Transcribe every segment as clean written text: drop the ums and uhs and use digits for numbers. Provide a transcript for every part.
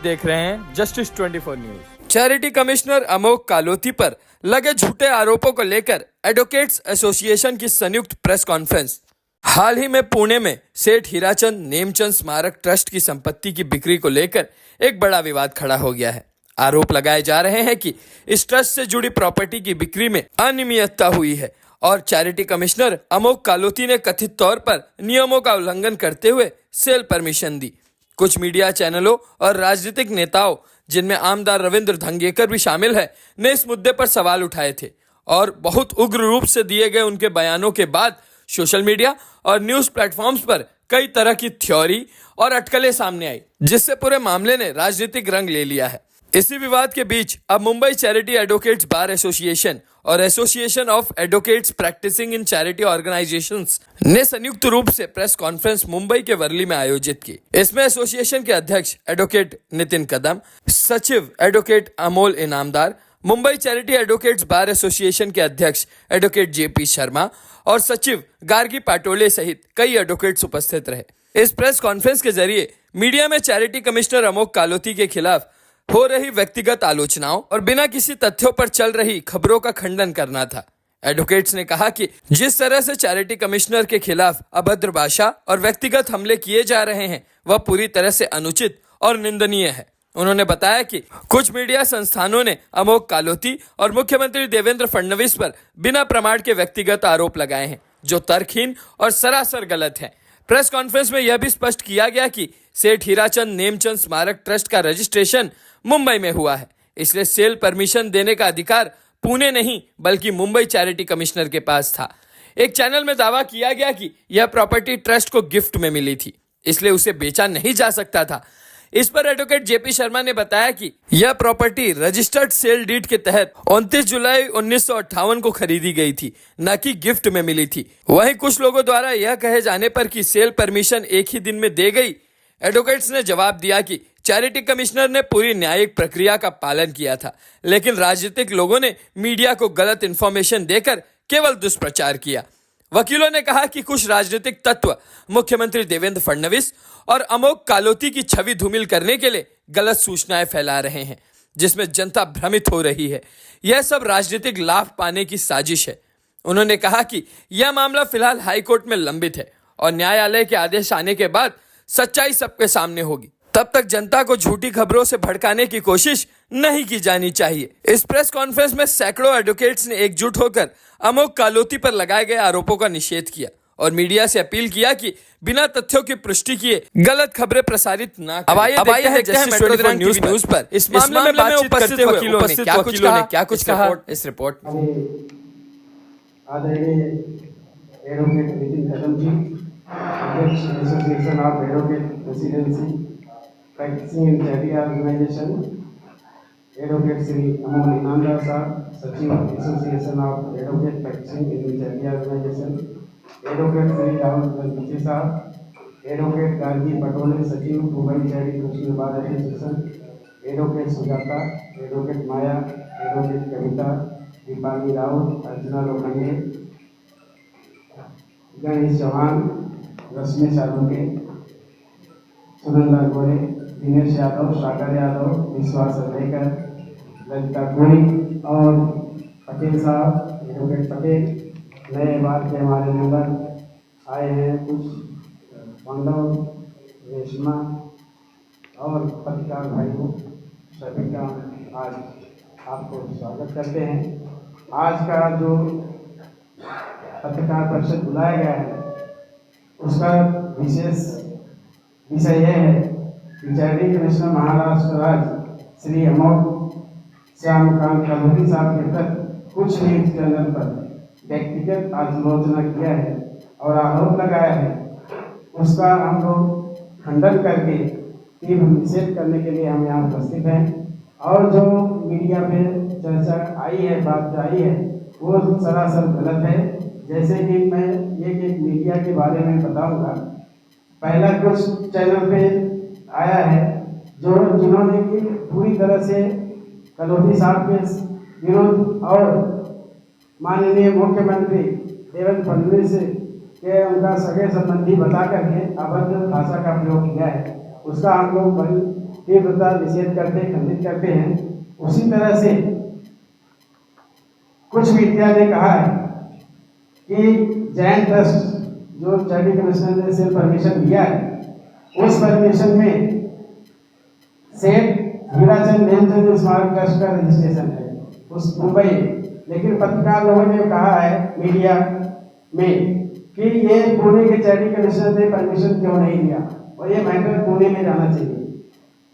देख रहे हैं जस्टिस 24 न्यूज। चैरिटी कमिश्नर अमोक कालोती पर लगे झूठे आरोपों को लेकर एडवोकेट्स एसोसिएशन की संयुक्त प्रेस कॉन्फ्रेंस। हाल ही में पुणे में सेठ हीराचंद नेमचंद स्मारक ट्रस्ट की संपत्ति की बिक्री को लेकर एक बड़ा विवाद खड़ा हो गया है। आरोप लगाए जा रहे हैं कि इस ट्रस्ट से जुड़ी प्रॉपर्टी की बिक्री में अनियमितता हुई है और चैरिटी कमिश्नर अमोक कालोती ने कथित तौर पर नियमों का उल्लंघन करते हुए सेल परमिशन दी। कुछ मीडिया चैनलों और राजनीतिक नेताओं, जिनमें आमदार रविंद्र धंगेकर भी शामिल है, ने इस मुद्दे पर सवाल उठाए थे और बहुत उग्र रूप से दिए गए उनके बयानों के बाद सोशल मीडिया और न्यूज प्लेटफॉर्म्स पर कई तरह की थ्योरी और अटकलें सामने आई, जिससे पूरे मामले ने राजनीतिक रंग ले लिया है। इसी विवाद के बीच अब Mumbai charity advocates bar association और association of advocates practicing in charity organisations ने संयुक्त रूप से प्रेस कॉन्फ्रेंस मुंबई के वर्ली में आयोजित की। इसमें एसोसिएशन के अध्यक्ष एडवोकेट नितिन कदम, सचिव advocate Amol Inamdar, Mumbai charity advocates bar association के अध्यक्ष एडवोकेट जेपी शर्मा और सचिव गार्गी पाटोले सहित कई एडवोकेट्स उपस्थित रहे। इस प्रेस कॉन्फ्रेंस के जरिए मीडिया में चैरिटी कमिश्नर अमोक कालोती के खिलाफ हो रही व्यक्तिगत आलोचनाओं और बिना किसी तथ्यों पर चल रही खबरों का खंडन करना था। एडवोकेट्स ने कहा कि जिस तरह से चैरिटी कमिश्नर के खिलाफ अभद्र भाषा और व्यक्तिगत हमले किए जा रहे हैं, वह पूरी तरह से अनुचित और निंदनीय है। उन्होंने बताया कि कुछ मीडिया संस्थानों ने अमोक कालोती और मुख्यमंत्री देवेंद्र फडणवीस पर बिना प्रमाण के व्यक्तिगत आरोप लगाए हैं, जो तर्कहीन और सरासर गलत है। प्रेस कॉन्फ्रेंस में यह भी स्पष्ट किया गया कि सेठ हीराचंद नेमचंद स्मारक ट्रस्ट का रजिस्ट्रेशन मुंबई में हुआ है, इसलिए सेल परमिशन देने का अधिकार पुणे नहीं बल्कि मुंबई चैरिटी कमिश्नर के पास था। एक चैनल में दावा किया गया कि यह प्रॉपर्टी ट्रस्ट को गिफ्ट में मिली थी, इसलिए उसे बेचा नहीं जा सकता था। इस पर एडवोकेट जेपी शर्मा ने बताया कि यह प्रॉपर्टी रजिस्टर्ड सेल डीड के तहत 29 जुलाई 1958 को खरीदी गई थी, न कि गिफ्ट में मिली थी। वहीं कुछ लोगों द्वारा यह कहे जाने पर कि सेल परमिशन एक ही दिन में दे गई, एडवोकेट्स ने जवाब दिया कि चैरिटी कमिश्नर ने पूरी न्यायिक प्रक्रिया का पालन किया था, लेकिन राजनीतिक लोगों ने मीडिया को गलत इंफॉर्मेशन देकर केवल दुष्प्रचार किया। वकीलों ने कहा कि कुछ राजनीतिक तत्व मुख्यमंत्री देवेंद्र फडणवीस और अमोक कालोती की छवि धूमिल करने के लिए गलत सूचनाएं फैला रहे हैं, जिसमें जनता भ्रमित हो रही है। यह सब राजनीतिक लाभ पाने की साजिश है। उन्होंने कहा कि यह मामला फिलहाल हाईकोर्ट में लंबित है और न्यायालय के आदेश आने के बाद सच्चाई सबके सामने होगी। तब तक जनता को झूठी खबरों से भड़काने की कोशिश नहीं की जानी चाहिए। इस प्रेस कॉन्फ्रेंस में सैकड़ों एडवोकेट्स ने एकजुट होकर अमोक कालोती पर लगाए गए आरोपों का निषेध किया और मीडिया से अपील किया कि बिना तथ्यों की पुष्टि किए गलत खबरें प्रसारित ना करें। अब आइए देखते हैं मेट्रो न्यूज पर इस मामले में बातचीत करते हुए वकीलों ने क्या कुछ कहा इस रिपोर्ट में। आदरणीय एडवोकेट नितिन कदम जी, अध्यक्ष association of advocate residency practicing in charity organisation, advocate Shri Amol Inamdar साहब, सचिव association of advocate practicing in charity organisation, advocate Shri Rahul Bansi साहब, एडवोकेट गार्गी पटोले, सचिव Mumbai charity commissioner bar association, advocate Sujata, advocate Maya, advocate Kavita, Deepali Raut, Archana Lokhande, Ganesh Chauhan, Rashmi Saluke, Sunanda Gore, Dinesh Yadav, सागर यादव, विश्वास अलेकर, ललिता गोरी और पटेल साहब, एडवोकेट पटेल, नए बार के हमारे मेंबर आए हैं, कुछ पांडव, रेशमा और पत्रकार भाइयों, सभी का आज आपको स्वागत करते हैं। आज का जो पत्रकार परिषद बुलाया गया है, उसका विशेष विषय यह है कि चैरिटी कमिश्नर महाराष्ट्र राज्य श्री अमोक श्यामकांत कालोती साहब के प्रति कुछ न्यूज चैनल पर व्यक्तिगत आलोचना किया है और आरोप लगाया है। उसका हम लोग खंडन करके तीव्र निषेध करने के लिए हम यहाँ उपस्थित हैं। और जो मीडिया पे चर्चा आई है, बात आई है, वो सरासर गलत है। जैसे कि मैं एक मीडिया के बारे में बताऊंगा। पहला कुछ चैनल पे आया है जिन्होंने कि पूरी तरह से कालोती साहब के विरोध और माननीय मुख्यमंत्री देवेंद्र फडणवीस के उनका सगे संबंधी बता करके अभद्र भाषा का प्रयोग किया है। उसका हम लोग बड़ी तीव्रता निषेध करते खंडित करते हैं। उसी तरह से कुछ मीडिया ने कहा है कि जैन ट्रस्ट जो चैरिटी कमिश्नर ने से परमिशन दिया है, उस परमिशन में सेठ हीराचंद नेमचंद स्मारक ट्रस्ट का रजिस्ट्रेशन है उस मुंबई। लेकिन पत्रकार लोगों ने कहा है मीडिया में कि ये पुणे के चैरिटी कमिश्नर ने परमिशन क्यों नहीं दिया और ये मैटर पुणे में जाना चाहिए।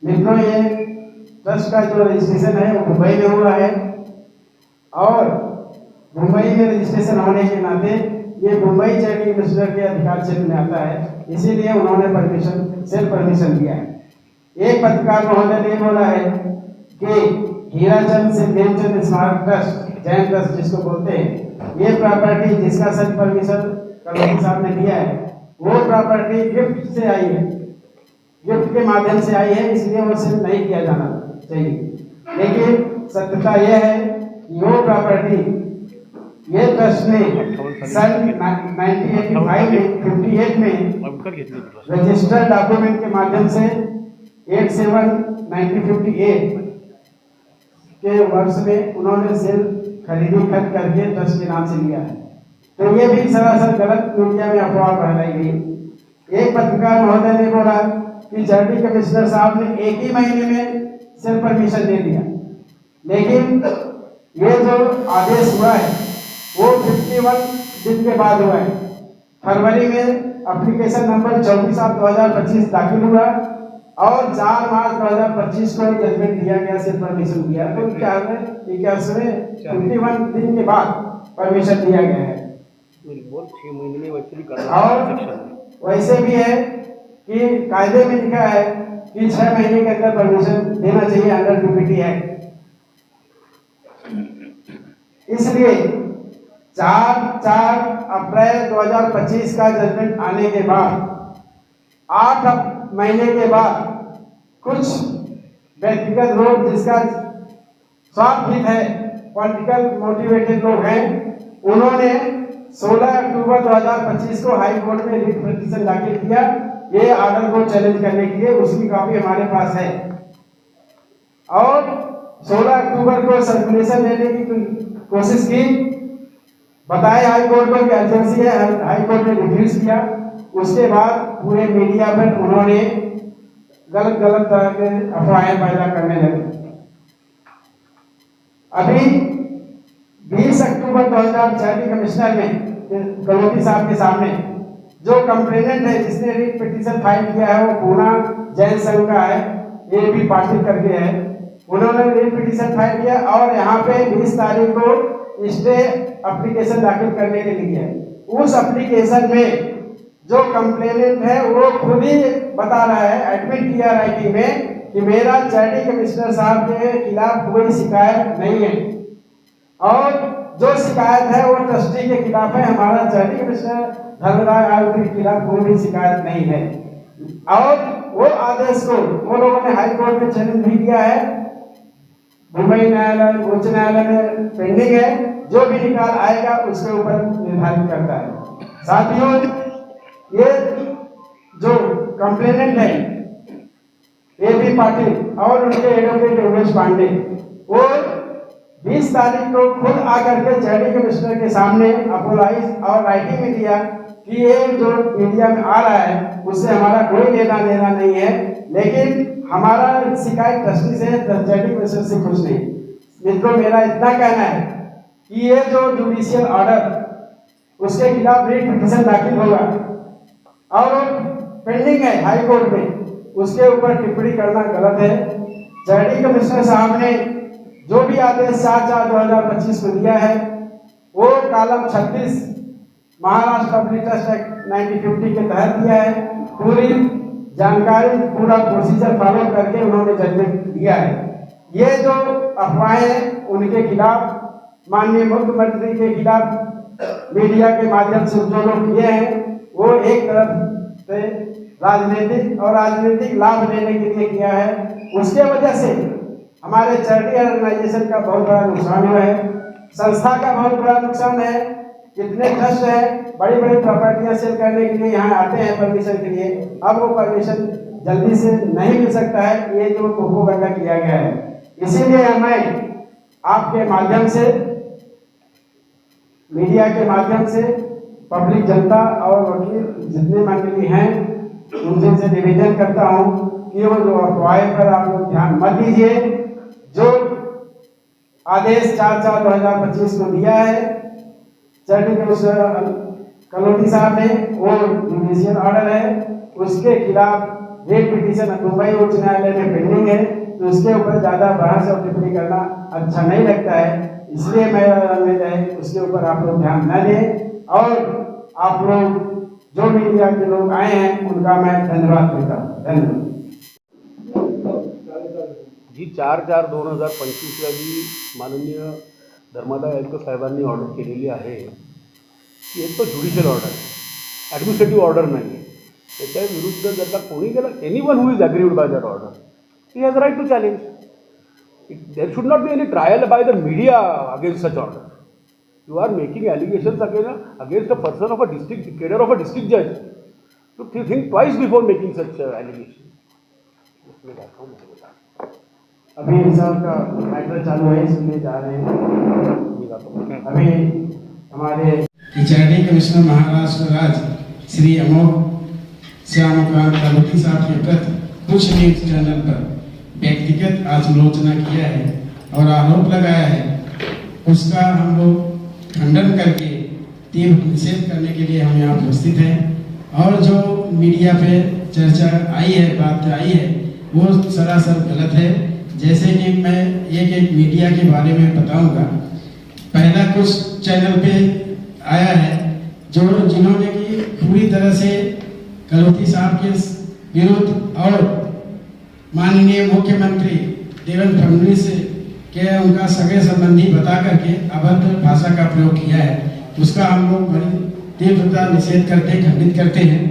मित्रों, ये ट्रस्ट का जो रजिस्ट्रेशन है वो मुंबई में हुआ है और मुंबई में रजिस्ट्रेशन होने के नाते ये मुंबई चैरिटी कमिश्नर के अधिकार क्षेत्र में आता है, इसीलिए उन्होंने सेल्फ परमिशन दिया है। एक पत्रकार महोदय ने बोला है कि हीराचंद से नेमचंद स्मारक ट्रस्ट, जैन ट्रस्ट जिसको बोलते हैं, ये प्रॉपर्टी जिसका सेल्फ परमिशन कमेटी साहब ने दिया है, वो प्रॉपर्टी गिफ्ट से आई है, गिफ्ट के माध्यम से आई है, इसलिए वो सिर्फ नहीं किया जाना चाहिए। लेकिन सत्यता यह है कि वो प्रॉपर्टी ये ट्रस्ट ने सन 1985 में 58 में रजिस्टर्ड डॉक्यूमेंट के माध्यम से 87/1958 के वर्ष में उन्होंने सेल खरीद करके ट्रस्ट के नाम से लिया है। तो ये भी सरासर गलत मीडिया में अफवाह फैलाई गई। एक पत्रकार महोदय ने बोला कि चैरिटी कमिश्नर साहब ने एक ही महीने में सेल परमिशन दे दिया, लेकिन ये जो आदेश हुआ है वो 51 दिन के बाद हुआ है। फरवरी में एप्लीकेशन नंबर 24/2025 दाखिल हुआ और 4 मार्च 2025 को जजमेंट दिया गया, से परमिशन दिया। तो क्या है 51 दिन के बाद परमिशन दिया गया है। 6 महीने में वैसे भी करना और वैसे भी है कि कायदे में लिखा है कि 6 महीने के अंदर परमिशन देना चाहिए अंडर डीपीटी एक्ट। इसलिए 4 अप्रैल 2025 का जजमेंट आने के बाद 8 महीने के बाद कुछ व्यक्तिगत लोग जिसका स्वार्थ है, पॉलिटिकल मोटिवेटेड लोग हैं, उन्होंने 16 अक्टूबर 2025 को हाई कोर्ट में रिट पिटीशन दाखिल किया ये ऑर्डर को चैलेंज करने के लिए। उसकी कॉपी हमारे पास है और 16 अक्टूबर को सर्कुलेशन देने की कोशिश की, बताए हाई कोर्ट को कि अर्जेंसी है, हाई कोर्ट ने रिफ्यूज किया। उसके बाद पूरे मीडिया पर उन्होंने गलत तरह के अफवाहें पैदा करने लगे। अभी 20 अक्टूबर 2000 चैरिटी कमिश्नर में कलोती साहब के सामने जो कंप्लेनेंट है जिसने रिट पिटीशन फाइल किया है वो पूना जैन संघ का है, ये भी पार्टी करके है, उन्होंने रिट पिटीशन फाइल किया और यहाँ पे 20 तारीख को स्टे एप्लीकेशन दाखिल करने के लिए है। उस एप्लीकेशन में जो कंप्लेनेंट है वो खुद ही बता रहा है, एडमिट किया राइटिंग में कि मेरा चैरिटी कमिश्नर साहब के खिलाफ कोई शिकायत नहीं है और जो शिकायत है वो ट्रस्टी के खिलाफ है, हमारा चैरिटी कमिश्नर धर्मराज आयुक्त के खिलाफ कोई भी शिकायत नहीं है। और वो आदेश को वो लोगों ने हाई कोर्ट में चैलेंज भी किया है, मुंबई न्यायालय उच्च न्यायालय में पेंडिंग है, जो भी निकाल आएगा उसके ऊपर निर्धारित करता है। साथियों, ये जो कंप्लेनेंट है एपी पाटिल और उनके एडवोकेट योगेश पांडे, वो 20 तारीख को खुद आकर के चैरिटी कमिश्नर के सामने अपोलाइज और राइटिंग में दिया कि ये जो मीडिया में आ रहा है उससे हमारा कोई लेना देना नहीं है, लेकिन हमारा शिकायत ट्रस्टी से, चैरिटी कमिश्नर से कुछ नहीं। मित्रों, मेरा इतना कहना है कि ये जो जुडिशियल ऑर्डर उसके खिलाफ रिट पिटीशन दाखिल होगा और पेंडिंग है हाई कोर्ट में, उसके ऊपर टिप्पणी करना गलत है। चैरिटी कमिश्नर साहब ने जो भी आदेश 4/4/2025 को दिया है वो column 36 Maharashtra public trust act 1950 के तहत दिया है। पूरी जानकारी, पूरा प्रोसीजर फॉलो करके उन्होंने जजमेंट दिया है। ये जो अफवाहें उनके खिलाफ, माननीय मुख्यमंत्री के खिलाफ मीडिया के माध्यम से जो लोग किए हैं वो एक तरफ से राजनीतिक लाभ लेने के लिए किया है। उसके वजह से हमारे चैरिटी ऑर्गेनाइजेशन का बहुत बड़ा नुकसान हुआ है, संस्था का बहुत बड़ा नुकसान है। कितने ट्रस्ट है बड़ी बड़ी प्रॉपर्टियां सेल करने के लिए यहाँ आते हैं परमिशन के लिए, अब वो परमिशन जल्दी से नहीं मिल सकता है, ये जो प्रोपोगंडा किया गया है। इसीलिए मैं आपके माध्यम से, मीडिया के माध्यम से पब्लिक जनता और वकील जितने मंडली हैं उनसे निवेदन करता हूं कि वो जो अफवाह पर आप लोग ध्यान मत दीजिए। जो आदेश 4/4/2025 को दिया है चैरिटी कमिश्नर कलोटी साहब ने, वो जुडिशियल ऑर्डर है, उसके खिलाफ रेट पिटीशन मुंबई उच्च न्यायालय में पेंडिंग है, तो उसके ऊपर ज़्यादा बहस और टिप्पणी करना अच्छा नहीं लगता है। इसलिए मेरा अनुरोध है उसके ऊपर आप लोग ध्यान न दें, और आप लोग जो मीडिया के लोग आए हैं उनका मैं धन्यवाद देता हूँ। धन्यवाद जी। 4/4/2025 जी माननीय धर्मादाय आयुक्त साहेबांनी ऑर्डर केलेली आहे की एक तो ज्युडिशियल ऑर्डर आहे, ॲडमिनिस्ट्रेटिव्ह ऑर्डर नाही आहे. त्याच्या विरुद्ध जर का कोणी गेलं, anyone who is aggrieved by that order, he has right to challenge. There should not be any trial by the media against such order. You are making allegations against a person of a district, cadre of a district judge. So think twice before making such allegations. अभी result का matter चालू है, इसलिए जा रहे हैं। अभी हमारे चैरिटी कमिश्नर महाराष्ट्र राज्य श्री अमोघ श्यामकांत कालोटी साहब के प्रति कुछ न्यूज चैनल पर व्यक्तिगत आलोचना किया है और आरोप लगाया है, उसका हम लोग खंडन करके तीव्र निषेध करने के लिए हम यहाँ उपस्थित हैं। और जो मीडिया पे चर्चा आई है, बात आई है, वो सरासर गलत है। जैसे कि मैं एक एक मीडिया के बारे में बताऊंगा। पहला कुछ चैनल पे आया है जिन्होंने कि पूरी तरह से कलोती साहब के विरुद्ध और माननीय मुख्यमंत्री देवेंद्र फडणवीस के उनका सगे संबंधी बता करके अभद्र भाषा का प्रयोग किया है, उसका हम लोग बड़ी तीव्रता निषेध करते, खंडित करते हैं।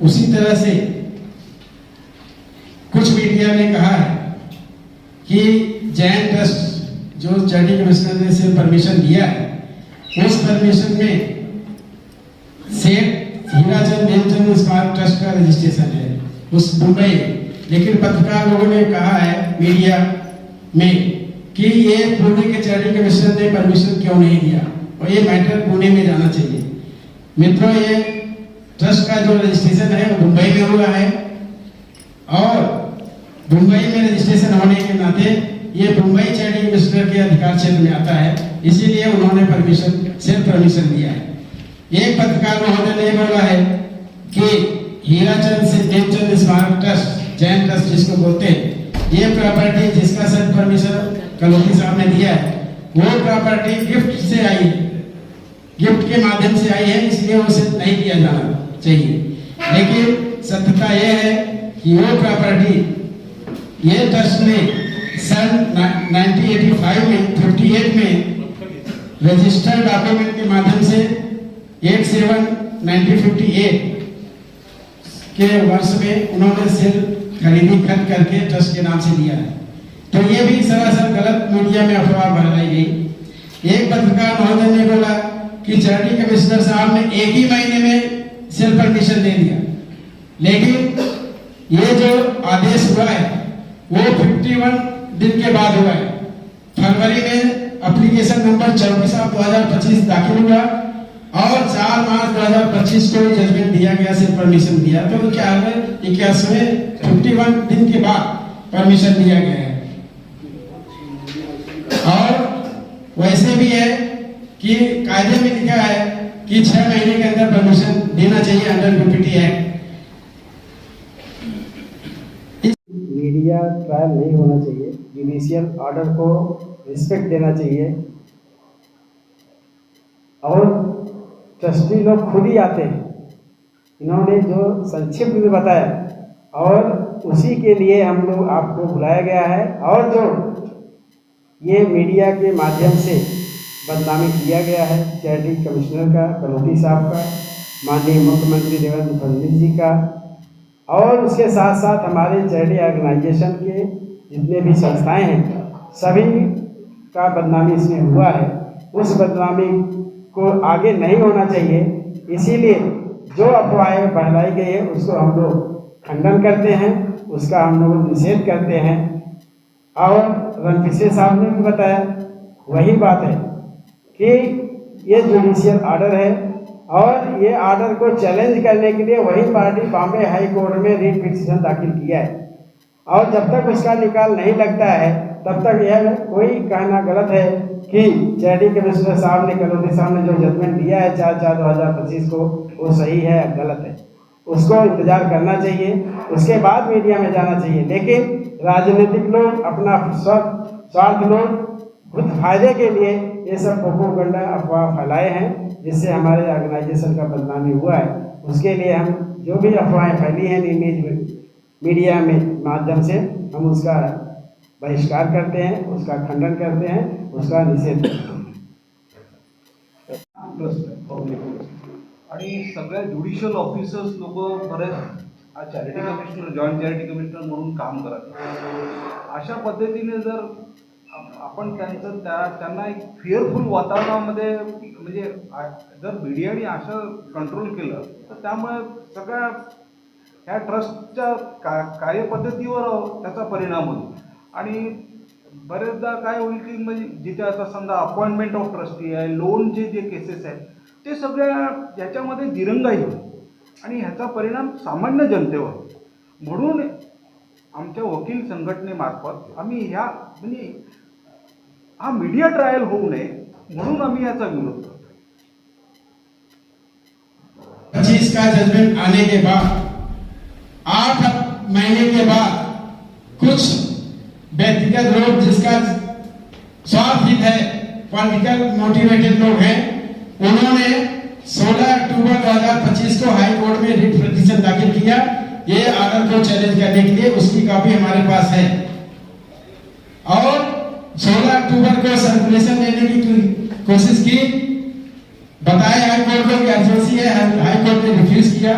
उसी तरह से कुछ मीडिया ने कहा है कि जैन ट्रस्ट जो चैरिटी कमिश्नर ने से परमिशन दिया है, उस परमिशन में सेठ हीराचंद नेमचंद स्मारक ट्रस्ट का रजिस्ट्रेशन है उस मुंबई। लेकिन पत्रकार लोगों ने कहा है मीडिया में कि ये पुणे के चैरिटी कमिश्नर ने परमिशन क्यों नहीं दिया, और ये मैटर पुणे में जाना चाहिए। मित्रों, ये ट्रस्ट का जो रजिस्ट्रेशन है वो मुंबई में हुआ है, और मुंबई में रजिस्ट्रेशन होने के नाते ये मुंबई चैरिटी कमिश्नर के अधिकार क्षेत्र में आता है, इसीलिए उन्होंने परमिशन दिया है। एक पत्रकार महोदय ने बोला है कि हीराचंद से नेमचंद स्मारक ट्रस्ट, जैन ट्रस्ट जिसको बोलते हैं, ये प्रॉपर्टी जिसका सेल्फ परमिशन कलोती साहब ने दिया है, वो प्रॉपर्टी गिफ्ट से आई है, गिफ्ट के माध्यम से आई है, इसलिए उसे नहीं दिया जाना चाहिए। लेकिन सत्यता यह है कि वो प्रॉपर्टी ये ट्रस्ट ने सन 1985 में 58 में रजिस्टर्ड डॉक्यूमेंट के माध्यम से 87/1958 के वर्ष में उन्होंने सेल खरीद करके ट्रस्ट के नाम से दिया है। तो ये भी सरासर गलत मीडिया में अफवाह फैलाई गई। एक पत्रकार महोदय ने बोला कि चैरिटी कमिश्नर साहब ने एक ही महीने में सेल परमिशन दे दिया, लेकिन ये जो आदेश हुआ है वो 51 दिन के बाद हुआ है। फरवरी में एप्लीकेशन नंबर 24/2025 दाखिल हुआ और 4 मार्च 2025 को जजमेंट दिया गया, से परमिशन दिया। तो क्या है, 51 दिन के बाद परमिशन दिया गया है। और वैसे भी है कि कायदे में लिखा है कि 6 महीने के अंदर परमिशन देना चाहिए under PPT act. Media trial नहीं होना चाहिए, जुडिशियल ऑर्डर को रिस्पेक्ट देना चाहिए, और ट्रस्टी लोग खुद ही आते हैं। इन्होंने जो संक्षिप्त में बताया, और उसी के लिए हम लोग आपको बुलाया गया है। और जो ये मीडिया के माध्यम से बदनामी किया गया है चैरिटी कमिश्नर का, कलोती साहब का, माननीय मुख्यमंत्री देवेंद्र फडणवीस जी का, और उसके साथ साथ हमारे चैरिटी ऑर्गेनाइजेशन के जितने भी संस्थाएं हैं, सभी का बदनामी इसमें हुआ है। उस बदनामी को आगे नहीं होना चाहिए, इसीलिए जो अफवाहें फैलाई गई है उसको हम लोग खंडन करते हैं, उसका हम लोग निषेध करते हैं। और रणपिसे साहब ने भी बताया, वही बात है कि ये जुडिशियल ऑर्डर है और ये ऑर्डर को चैलेंज करने के लिए वही पार्टी बॉम्बे हाई कोर्ट में रिट पिटीशन दाखिल किया है। और जब तक उसका निकाल नहीं लगता है तब तक यह कोई कहना गलत है कि चैरिटी कमिश्नर साहब ने, कलोदी साहब ने जो जजमेंट दिया है 4/4/2025 को, वो सही है या गलत है। उसको इंतजार करना चाहिए, उसके बाद मीडिया में जाना चाहिए। लेकिन राजनीतिक लोग अपना स्वार्थ लोग खुद फायदे के लिए ये सब प्रोपेगेंडा अफवाह फैलाए हैं, जिससे हमारे ऑर्गेनाइजेशन का बदनामी हुआ है। उसके लिए हम जो भी अफवाहें फैली हैं मीडिया में माध्यम से, हम उसका बहिष्कार करते हैं, उसका खंडन करते हैं, उसका निषेध करते हैं। आणि सगळ्या ज्युडिशियल ऑफिसर्स लोक बरेच charity commissioner, joint charity commissioner म्हणून काम करत आहेत. अशा पद्धतीने जर आपण त्यांना एक फिअरफुल वातावरणामध्ये, म्हणजे जर मीडियाने असं कंट्रोल केलं तर त्यामुळे सगळ्या ह्या ट्रस्टच्या कार्यपद्धतीवर त्याचा परिणाम होईल. आणि बरेचदा काय होईल की म्हणजे जिथे आता समजा अपॉइंटमेंट ऑफ ट्रस्टी आहे, लोनचे जे केसेस आहेत, ते सगळ्या याच्यामध्ये दिरंगाई होईल आणि ह्याचा परिणाम सामान्य जनतेवर. म्हणून आमच्या वकील संघटनेमार्फत आम्ही ह्या म्हणजे हा मीडिया ट्रायल होऊ नये म्हणून आम्ही याचा विरोध करतो. 25 का जजमेंट आने के बाद 8 महीने के बाद कुछ व्यक्तिगत लोग जिसका स्वार्थ है, पॉलिटिकल मोटिवेटेड लोग हैं, उन्होंने 16 अक्टूबर 2025 को हाई कोर्ट में रिट पिटीशन दाखिल किया ये ऑर्डर को चैलेंज करने के लिए। उसकी कॉपी हमारे पास है और 16 अक्टूबर को सर्कुलेशन देने की कोशिश की, बताया हाई कोर्ट को अर्जेंसी है, हाई कोर्ट ने रिफ्यूज किया।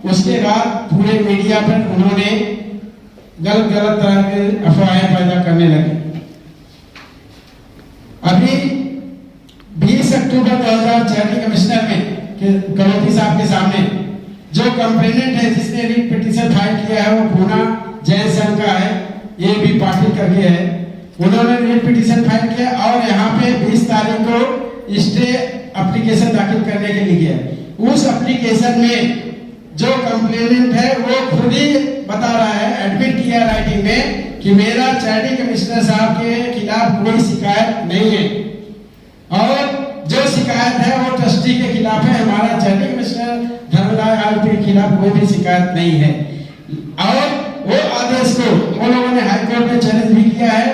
उसके बाद पूरे मीडिया पर उन्होंने गलत तरह के अफवाहें पैदा करने लगे। अभी 20 अक्टूबर 2000 चैरिटी कमिश्नर में कलोदी साहब के सामने जो कंप्लेनेंट है, जिसने रिट पिटीशन फाइल किया है, वो पूना जैन संघ का है, ये भी पाटिल करके है। उन्होंने रिट पिटीशन फाइल किया और यहाँ पे 20 तारीख को स्टे एप्लीकेशन दाखिल करने के लिए है। उस एप्लीकेशन में जो कंप्लेनेंट है वो खुद ही बता रहा है, एडमिट किया राइटिंग में कि मेरा चैरिटी कमिश्नर साहब के खिलाफ कोई शिकायत नहीं है और जो शिकायत है वो ट्रस्टी के खिलाफ है। हमारा चैरिटी कमिश्नर धर्मलाल के खिलाफ कोई भी शिकायत नहीं है। और वो आदेश को वो लोगों ने हाई कोर्ट में चैलेंज भी किया है,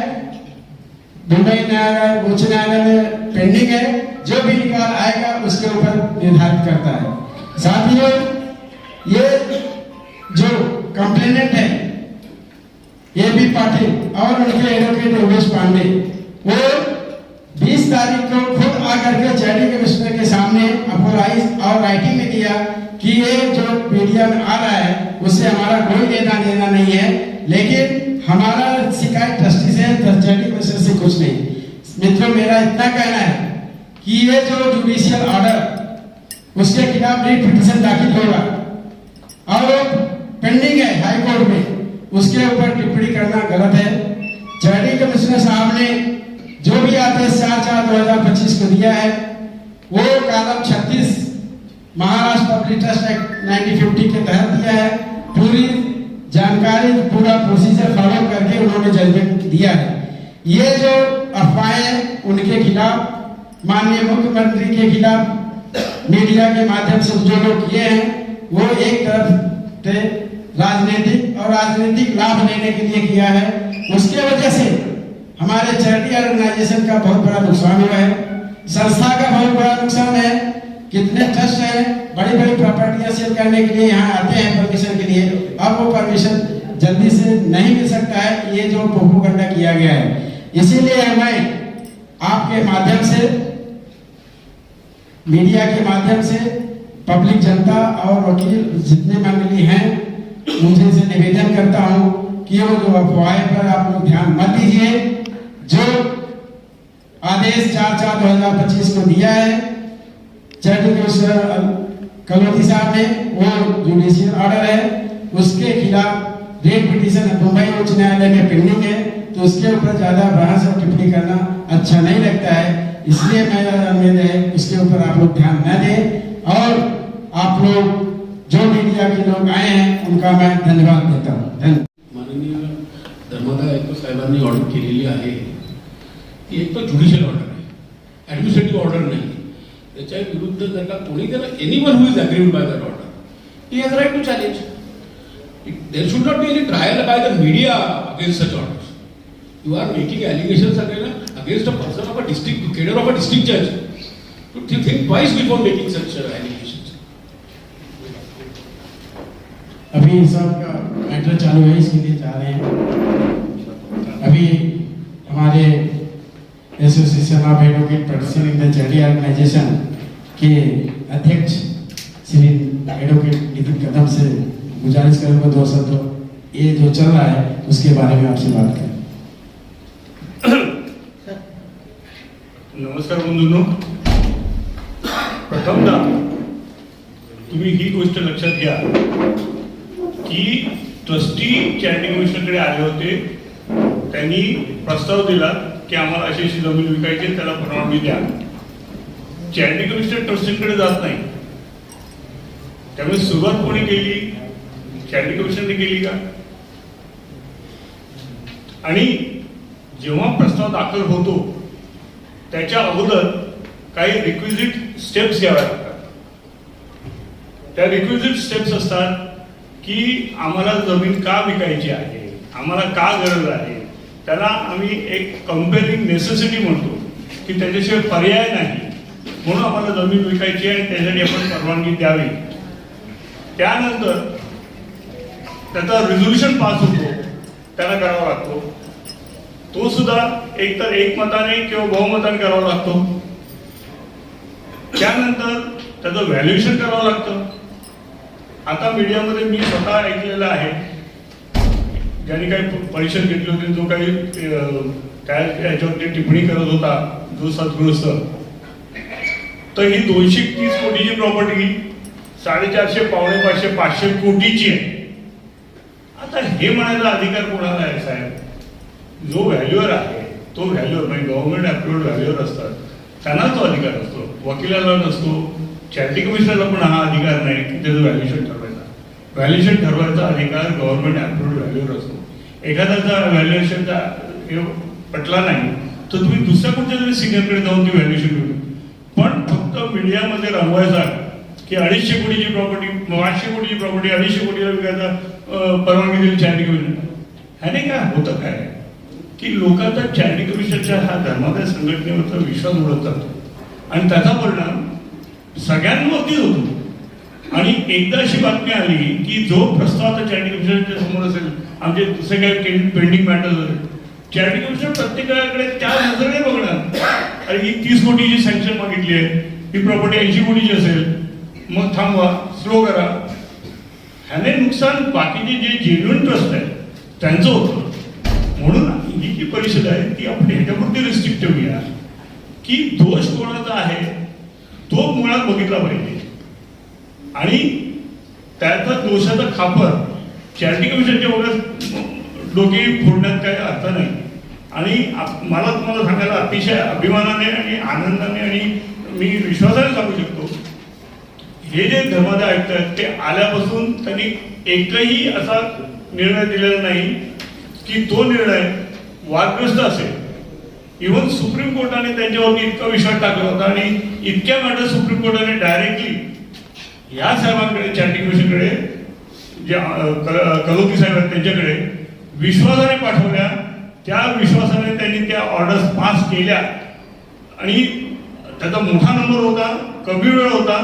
मुंबई न्यायालय, उच्च न्यायालय में पेंडिंग है। जो भी निकाल आएगा उसके ऊपर निर्धारित करता है। साथियों, ये जो कंप्लेनेंट है ये भी पाटिल और उनके एडवोकेट योगेश पांडे, वो 20 तारीख को खुद आकर के चैरिटी कमिश्नर के सामने अपोलाइज और राइटिंग में दिया कि ये जो मीडिया में आ रहा है उससे हमारा कोई लेना देना नहीं है, लेकिन हमारा शिकायत ट्रस्टी से, चैरिटी कमिश्नर से कुछ नहीं। मित्रों, मेरा इतना कहना है कि ये जो जुडिशियल ऑर्डर उसके खिलाफ रिट पिटीशन दाखिल होगा और पेंडिंग है हाई कोर्ट में, उसके ऊपर टिप्पणी करना गलत है। चैरिटी कमिश्नर साहब ने जो भी आदेश 4/4/2025 को दिया है वो column 36 Maharashtra public trust act 1950 के तहत दिया है। पूरी जानकारी, पूरा प्रोसीजर फॉलो करके उन्होंने जजमेंट दिया है। ये जो अफवाहें उनके खिलाफ, माननीय मुख्यमंत्री के खिलाफ मीडिया के माध्यम से जो लोग किए हैं वो एक तरफ से राजनीतिक लाभ लेने के लिए किया है। उसके वजह से हमारे चैरिटी ऑर्गेनाइजेशन का बहुत बड़ा नुकसान हुआ है, संस्था का बहुत बड़ा नुकसान है। कितने ट्रस्ट हैं, बड़ी बड़ी प्रॉपर्टियां सेल करने के लिए यहाँ आते हैं परमिशन के लिए, अब वो परमिशन जल्दी से नहीं मिल सकता है। ये जो प्रोपेगेंडा किया गया है, इसीलिए हमें आपके माध्यम से, मीडिया के माध्यम से पब्लिक जनता और वकील जितने मंडली हैं मुझे से निवेदन करता हूं कि वो जो अफवाह पर आप लोग ध्यान मत दीजिए। जो आदेश 4/4/2025 को दिया है चैरिटी कमिश्नर कलोदी साहब ने, वो जुडिशियल ऑर्डर है, उसके खिलाफ रेट पिटीशन मुंबई उच्च न्यायालय में पेंडिंग है, तो उसके ऊपर ज्यादा बहस और टिप्पणी करना अच्छा नहीं लगता है। इसलिए मेरा उम्मीद है उसके ऊपर आप लोग ध्यान न दें, और आप लोग जो मीडिया के लोग आए हैं उनका मैं धन्यवाद देता हूँ। धन्यवाद। माननीय धर्मादाय आयुक्त साहेबांनी ऑर्डर केलेली आहे ती एक तर ज्युडिशियल ऑर्डर आहे, ॲडमिनिस्ट्रेटिव्ह ऑर्डर नाही. त्याच्या विरुद्ध जर का कोणी जर anyone who is agreed by that order, he has right to challenge. There should not be any trial by the media against such orders. You are making allegations against a person of a district cadre of a district जज. To think twice before making such allegations. अभी सबका matter चालू है, इसके लिए जा रहे हैं. अभी हमारे association of advocate practicing in the charity organization के अध्यक्ष श्री एडवोकेट नितिन कदम से गुजारिश करूंगा 2 शब्द ये जो चल रहा है उसके बारे में आपसे बात करें. नमस्कार बंधूंनो, प्रथमतः तुम्ही ही गोष्ट लक्षात घ्या की ट्रस्टी चॅरिटी कमिशनरकडे आले होते. त्यांनी प्रस्ताव दिला की आम्हाला अशी अशी जमीन विकायची, त्याला परवानगी द्या. चॅरिटी कमिशनर ट्रस्टींकडे जात नाही. त्यामुळे सुरुवात कोणी केली? चॅरिटी कमिशनरने केली का? आणि जेव्हा प्रस्ताव दाखल होतो त्याच्या अगोदर काही रिक्विजिट स्टेप्स घ्याव्या लागतात. त्या रिक्विजिट स्टेप्स असतात की आम्हाला जमीन का विकायची आहे, आम्हाला का गरज आहे. त्याला आम्ही एक कंपेरिंग नेसेसिटी म्हणतो की त्याच्याशिवाय पर्याय नाही, म्हणून आम्हाला जमीन विकायची आहे, त्यासाठी आपण परवानगी द्यावी. त्यानंतर त्याचा रिझोल्युशन पास होतो, त्याला करावा लागतो. तो सुद्धा एकतर एकमताने किंवा बहुमताने करावा लागतो. त्यानंतर त्याचं व्हॅल्युएशन करावं लागतं. आता मीडियामध्ये मी स्वतः ऐकलेलं आहे, ज्यांनी काही परिषद घेतली होती, जो काही याच्यावरती टिप्पणी करत होता, जो सद्गृहस्थ, तर ही 230 कोटीची प्रॉपर्टी 450, 550, 500 कोटीची आहे. आता हे म्हणायचा अधिकार कोणाला आहे साहेब? जो व्हॅल्युअर आहे तो व्हॅल्युअर म्हणजे गव्हर्नमेंट अप्रुव्ड व्हॅल्युअर असतात, त्यांना तो अधिकार असतो, वकिलाला नसतो. चॅरिटी कमिशनरला पण हा अधिकार नाही की त्याचं व्हॅल्युएशन ठरवायचा. व्हॅल्युएशन ठरवायचा अधिकार गव्हर्नमेंट अप्रुव्ड व्हॅल्युअर असतो. एखाद्याचा व्हॅल्युएशनचा पटला नाही तर तुम्ही दुसऱ्या कुठच्या तरी सिनियरकडे जाऊन ती व्हॅल्युएशन घेऊ. पण फक्त मीडियामध्ये रंगवायचा की 250 कोटीची प्रॉपर्टी, 500 कोटीची प्रॉपर्टी 250 कोटीला विकायचा परवानगी दिली चॅरिटी कमिशनर. ह्याने काय होतं काय की लोकांचा चॅरिटी कमिशनच्या हा धर्मादाय संघटनेवरचा विश्वास उडत जातो आणि त्याचा परिणाम सगळ्यांवरतीच होतो. आणि एकदा अशी बातमी आली की जो प्रस्ताव आता चॅरिटी कमिशनच्या समोर असेल, आमचे दुसरे काही पेंडिंग मॅटर्स असेल, चॅरिटी कमिशनर प्रत्येकाकडे त्या नजरेने बघणार. अरे ही 30 कोटीची सँक्शन मागितली आहे, ही प्रॉपर्टी 80 कोटीची असेल, मग थांबवा, स्लो करा. ह्याने नुकसान बाकीचे जे जेन्युइन ट्रस्ट आहे त्यांचं होतं. म्हणून ही जी परिषद आहे ती आपण ह्याच्यापुरती रिस्ट्रिक्ट ठेवूया की दोष कोणाचा आहे तो मुळात बघितला पाहिजे आणि त्याचा दोषाचा खापर चॅरिटी कमिशनच्या वगैरे डोके फोडण्यात काही अर्थ नाही. आणि मला तुम्हाला सांगायला अतिशय अभिमानाने आणि आनंदाने आणि मी विश्वासाने सांगू शकतो, हे जे धर्मादाय आयुक्त आहेत ते आल्यापासून त्यांनी एकही असा निर्णय दिलेला नाही की तो निर्णय वादग्रस्त असेल. इव्हन सुप्रीम कोर्टाने त्यांच्यावरती इतका विश्वास टाकला होता आणि इतक्या मॅटर सुप्रीम कोर्टाने डायरेक्टली या साहेबांकडे, चॅरिटी कमिशनकडे, जे कलोती साहेब आहेत त्यांच्याकडे विश्वासाने पाठवल्या. त्या विश्वासाने त्यांनी त्या ऑर्डर्स पास केल्या आणि त्याचा मोठा नंबर होता, कमी वेळ होता,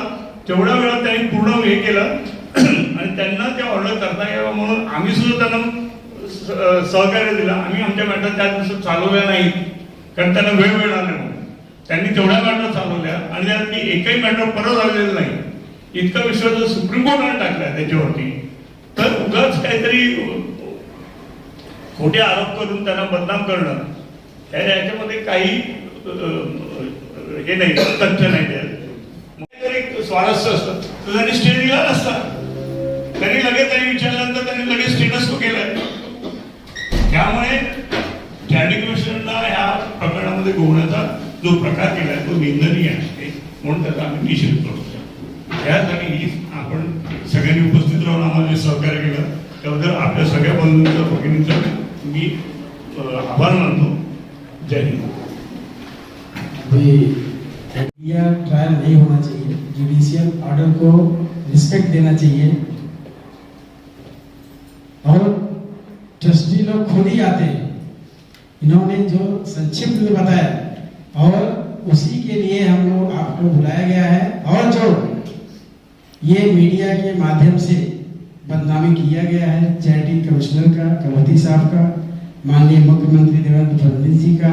तेवढ्या वेळात त्यांनी पूर्ण हे केलं आणि त्यांना त्या ऑर्डर करता यावं म्हणून आम्ही सुद्धा त्यांना सहकार्य दिलं. आम्ही आमच्या मॅटर त्या दिवसात चालवल्या नाही कारण त्यांना वेळ मिळाला नाही. त्यांनी तेवढ्या मॅटर चालवल्या आणि त्यात एकही मॅटर परत आलेलं नाही. इतका विश्वास सुप्रीम कोर्टाने टाकला त्याच्यावरती. तर उगाच काहीतरी खोटे आरोप करून त्यांना बदनाम करणं याच्यामध्ये काही हे नाही, तथ्य नाही. जर एक स्वारस्य असतं तर त्यांनी स्टे दिला नसता. त्यांनी विचारल्यानंतर त्यांनी लगेच स्टेटस को केलाय. त्यामुळे चॅरिटी कमिशनरला ह्या प्रकरणामध्ये गोवण्याचा जो प्रकार केलाय तो निंदनीय आहे, म्हणून त्याचा आम्ही निषेध करतो. त्यासाठी आपण सगळ्यांनी उपस्थित राहून आम्हाला जे सहकार्य केलं त्याबद्दल आपल्या सगळ्या बंधूंचा भगिनींचा मी आभार मानतो. जय हिंद. यह ट्रायल नहीं होना चाहिए, जुडिशियल ऑर्डर को रिस्पेक्ट देना चाहिए और ट्रस्टी लोग खुद ही आते हैं. इन्होंने जो संक्षिप्त में बताया और उसी के लिए हम लोग आपको बुलाया गया है. और जो ये मीडिया के माध्यम से बदनामी किया गया है चैरिटी कमिश्नर का, कलौती साहब का, माननीय मुख्यमंत्री देवेंद्र फडणवीस जी का,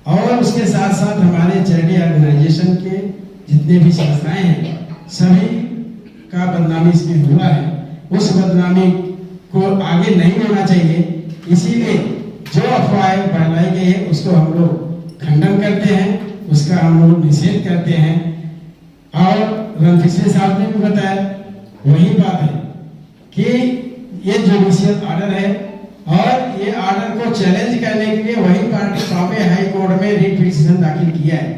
और उसके साथ साथ हमारे चैरिटी ऑर्गेनाइजेशन के जितने भी संस्थाएं हैं सभी का बदनामी इसमें हुआ है. उस बदनामी को आगे नहीं होना चाहिए. इसीलिए जो अफवाहें फैलाई गई है उसको हम लोग खंडन करते हैं, उसका हम लोग निषेध करते हैं. और रणफिसे साहब ने भी बताया वही बात है कि ये जुडिशियल ऑर्डर है और ये ऑर्डर को चैलेंज करने के लिए वही पार्टी बॉम्बे हाई कोर्ट में रिट पिटीशन दाखिल किया है.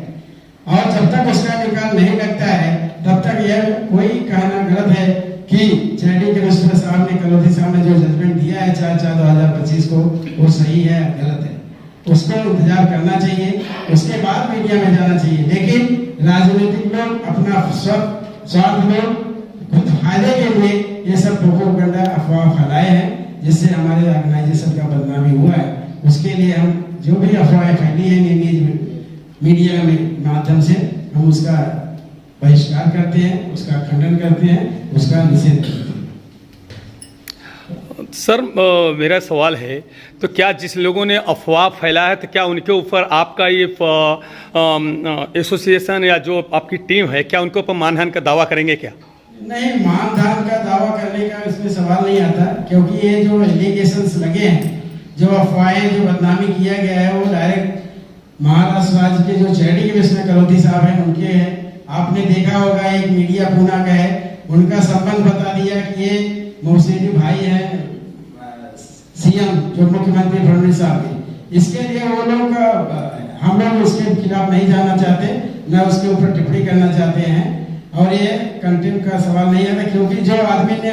और जब तक उसका निकाल नहीं लगता है तब तक यह कोई कहना गलत है कि चैरिटी कमिश्नर साहब ने, कलौती साहब ने जो जजमेंट दिया है 4/4/2025 को वो सही है गलत है, उसको इंतजार करना चाहिए. उसके बाद मीडिया में जाना चाहिए. लेकिन राजनीतिक लोग अपना स्वार्थ में खुद फायदे के लिए ये सब प्रोपेगेंडा अफवाह फैलाए हैं जिससे हमारे ऑर्गेनाइजेशन का बदनामी हुआ है. उसके लिए हम जो भी अफवाहें फैली है मीडिया में माध्यम से हम उसका बहिष्कार करते हैं, उसका खंडन करते हैं, उसका निषेध करते हैं. सर मेरा सवाल है तो क्या जिस लोगों ने अफवाह फैलाया है तो क्या उनके ऊपर आपका ये एसोसिएशन या जो आपकी टीम है क्या उनके ऊपर मानहानि का दावा करेंगे क्या? नहीं, मानहानि का दावा करने का इसमें सवाल नहीं आता, क्योंकि ये जो एलिगेशंस लगे हैं, जो अफवाहें, जो बदनामी किया गया है वो डायरेक्ट महाराष्ट्र राज्य के जो चैरिटी कमिश्नर कलौती साहब हैं उनके हैं. आपने देखा होगा एक मीडिया पूना का है, उनका संबंध बता दिया कि ये मोहसिनी भाई हैं सीएम जो मुख्यमंत्री फडणवीस साहब के. इसके लिए वो लोग हम लोग उसके खिलाफ नहीं जाना चाहते, न उसके ऊपर टिप्पणी करना चाहते हैं. और ये कंटेम्प्ट का सवाल नहीं आता, क्योंकि जो आदमी ने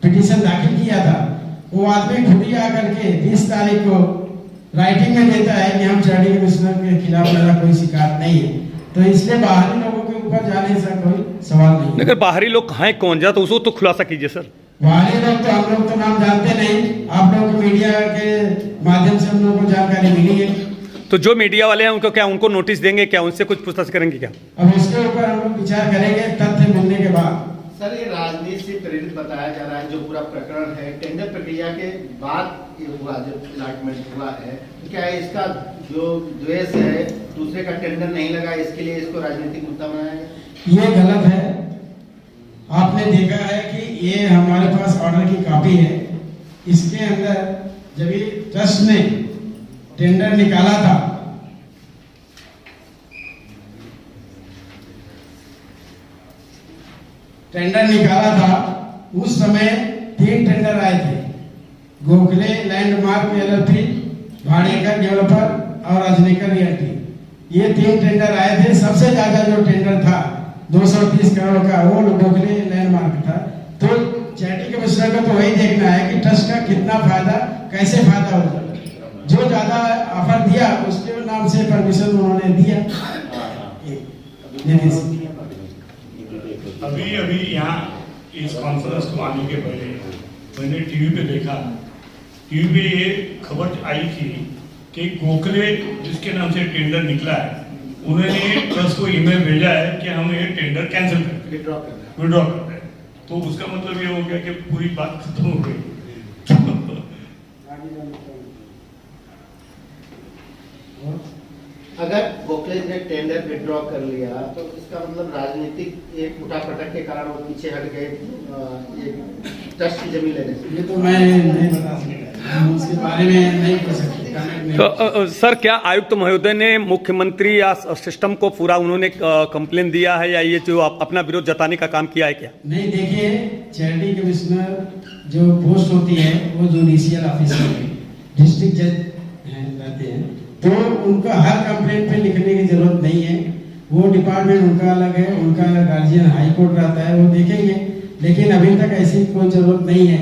पिटीशन दाखिल किया था वो आदमी खुद ही आकर के 20 तारीख को राइटिंग में देता है कि हम चैरिटी कमिश्नर के खिलाफ मेरा कोई शिकायत नहीं है. तो इसलिए बाहरी लोगों के ऊपर जाने से कोई सवाल नहीं. लेकिन बाहरी लोग हैं कौन, जा तो उसको तो खुलासा कीजिए सर. बाहरी लोग तो हम लोग तो नाम जानते नहीं, आप लोग मीडिया के माध्यम से हम लोग को जानकारी मिली है. तो जो मीडिया वाले हैं उनको क्या उनको नोटिस देंगे क्या, उनसे कुछ पूछताछ करेंगे क्या? अब उसके ऊपर हम लोग विचार करेंगे तथ्य मिलने के बाद. सर ये राजनीति से प्रेरित बताया जा रहा है जो पूरा प्रकरण है, टेंडर प्रक्रिया के बाद ये हुआ जब अलॉटमेंट हुआ है, तो क्या इसका जो द्वेष है दूसरे का टेंडर नहीं लगा इसके लिए इसको राजनीतिक मुद्दा बनाया गया? ये गलत है. आपने देखा है कि ये हमारे पास ऑर्डर की कॉपी है, इसके अंदर जब ये ट्रस्ट ने टेंडर निकाला था उस समय 3 टेंडर आए थे. गोखले लैंडमार्क एलएलपी, भाड़ेकर डेवलपर और रजनीकर रियल्टी, ये 3 टेंडर आए थे. सबसे ज्यादा जो टेंडर था 230 करोड़ का वो गोखले लैंडमार्क था. तो चैरिटी कमिश्नर को तो वही देखना है कि ट्रस्ट का कितना फायदा, कैसे फायदा होगा. जो ज्यादा ऑफर दिया उसके नाम से परमिशन उन्होंने दिया. अभी यहाँ इस कॉन्फ्रेंस को आने के पहले मैंने टीवी पे देखा, टीवी पे ये खबर आई थी कि गोखले जिसके नाम से टेंडर निकला है उन्होंने ट्रस्ट को ईमेल भेजा है कि हम ये टेंडर कैंसिल करते हैं, विड्रॉ करते हैं. तो उसका मतलब ये हो गया कि पूरी बात खत्म हो गई. अगर गोखले ने टेंडर विड्रॉ कर लिया तो इसका मतलब राजनीतिक एक उठापटक के कारण वो पीछे हट गए ट्रस्ट की जमीन लेने से. ये तो मैं नहीं बता सकता. हम उसके बारे में नहीं कर सकते, comment नहीं तो कर सकते। सर, क्या आयुक्त महोदय ने मुख्यमंत्री या सिस्टम को पूरा उन्होंने कंप्लेन दिया है, या ये जो अपना विरोध जताने का काम किया है क्या? नहीं, देखिए, चैरिटी कमिश्नर जो पोस्ट होती है वो जुडिशियल ऑफिसर है, डिस्ट्रिक्ट जज रहते हैं, तो उनका हर कंप्लेंट पे लिखने की जरूरत नहीं है। वो डिपार्टमेंट उनका अलग है, उनका गार्जियन हाई कोर्ट रहता है, वो देखेंगे। लेकिन अभी तक ऐसी कोई जरूरत नहीं है।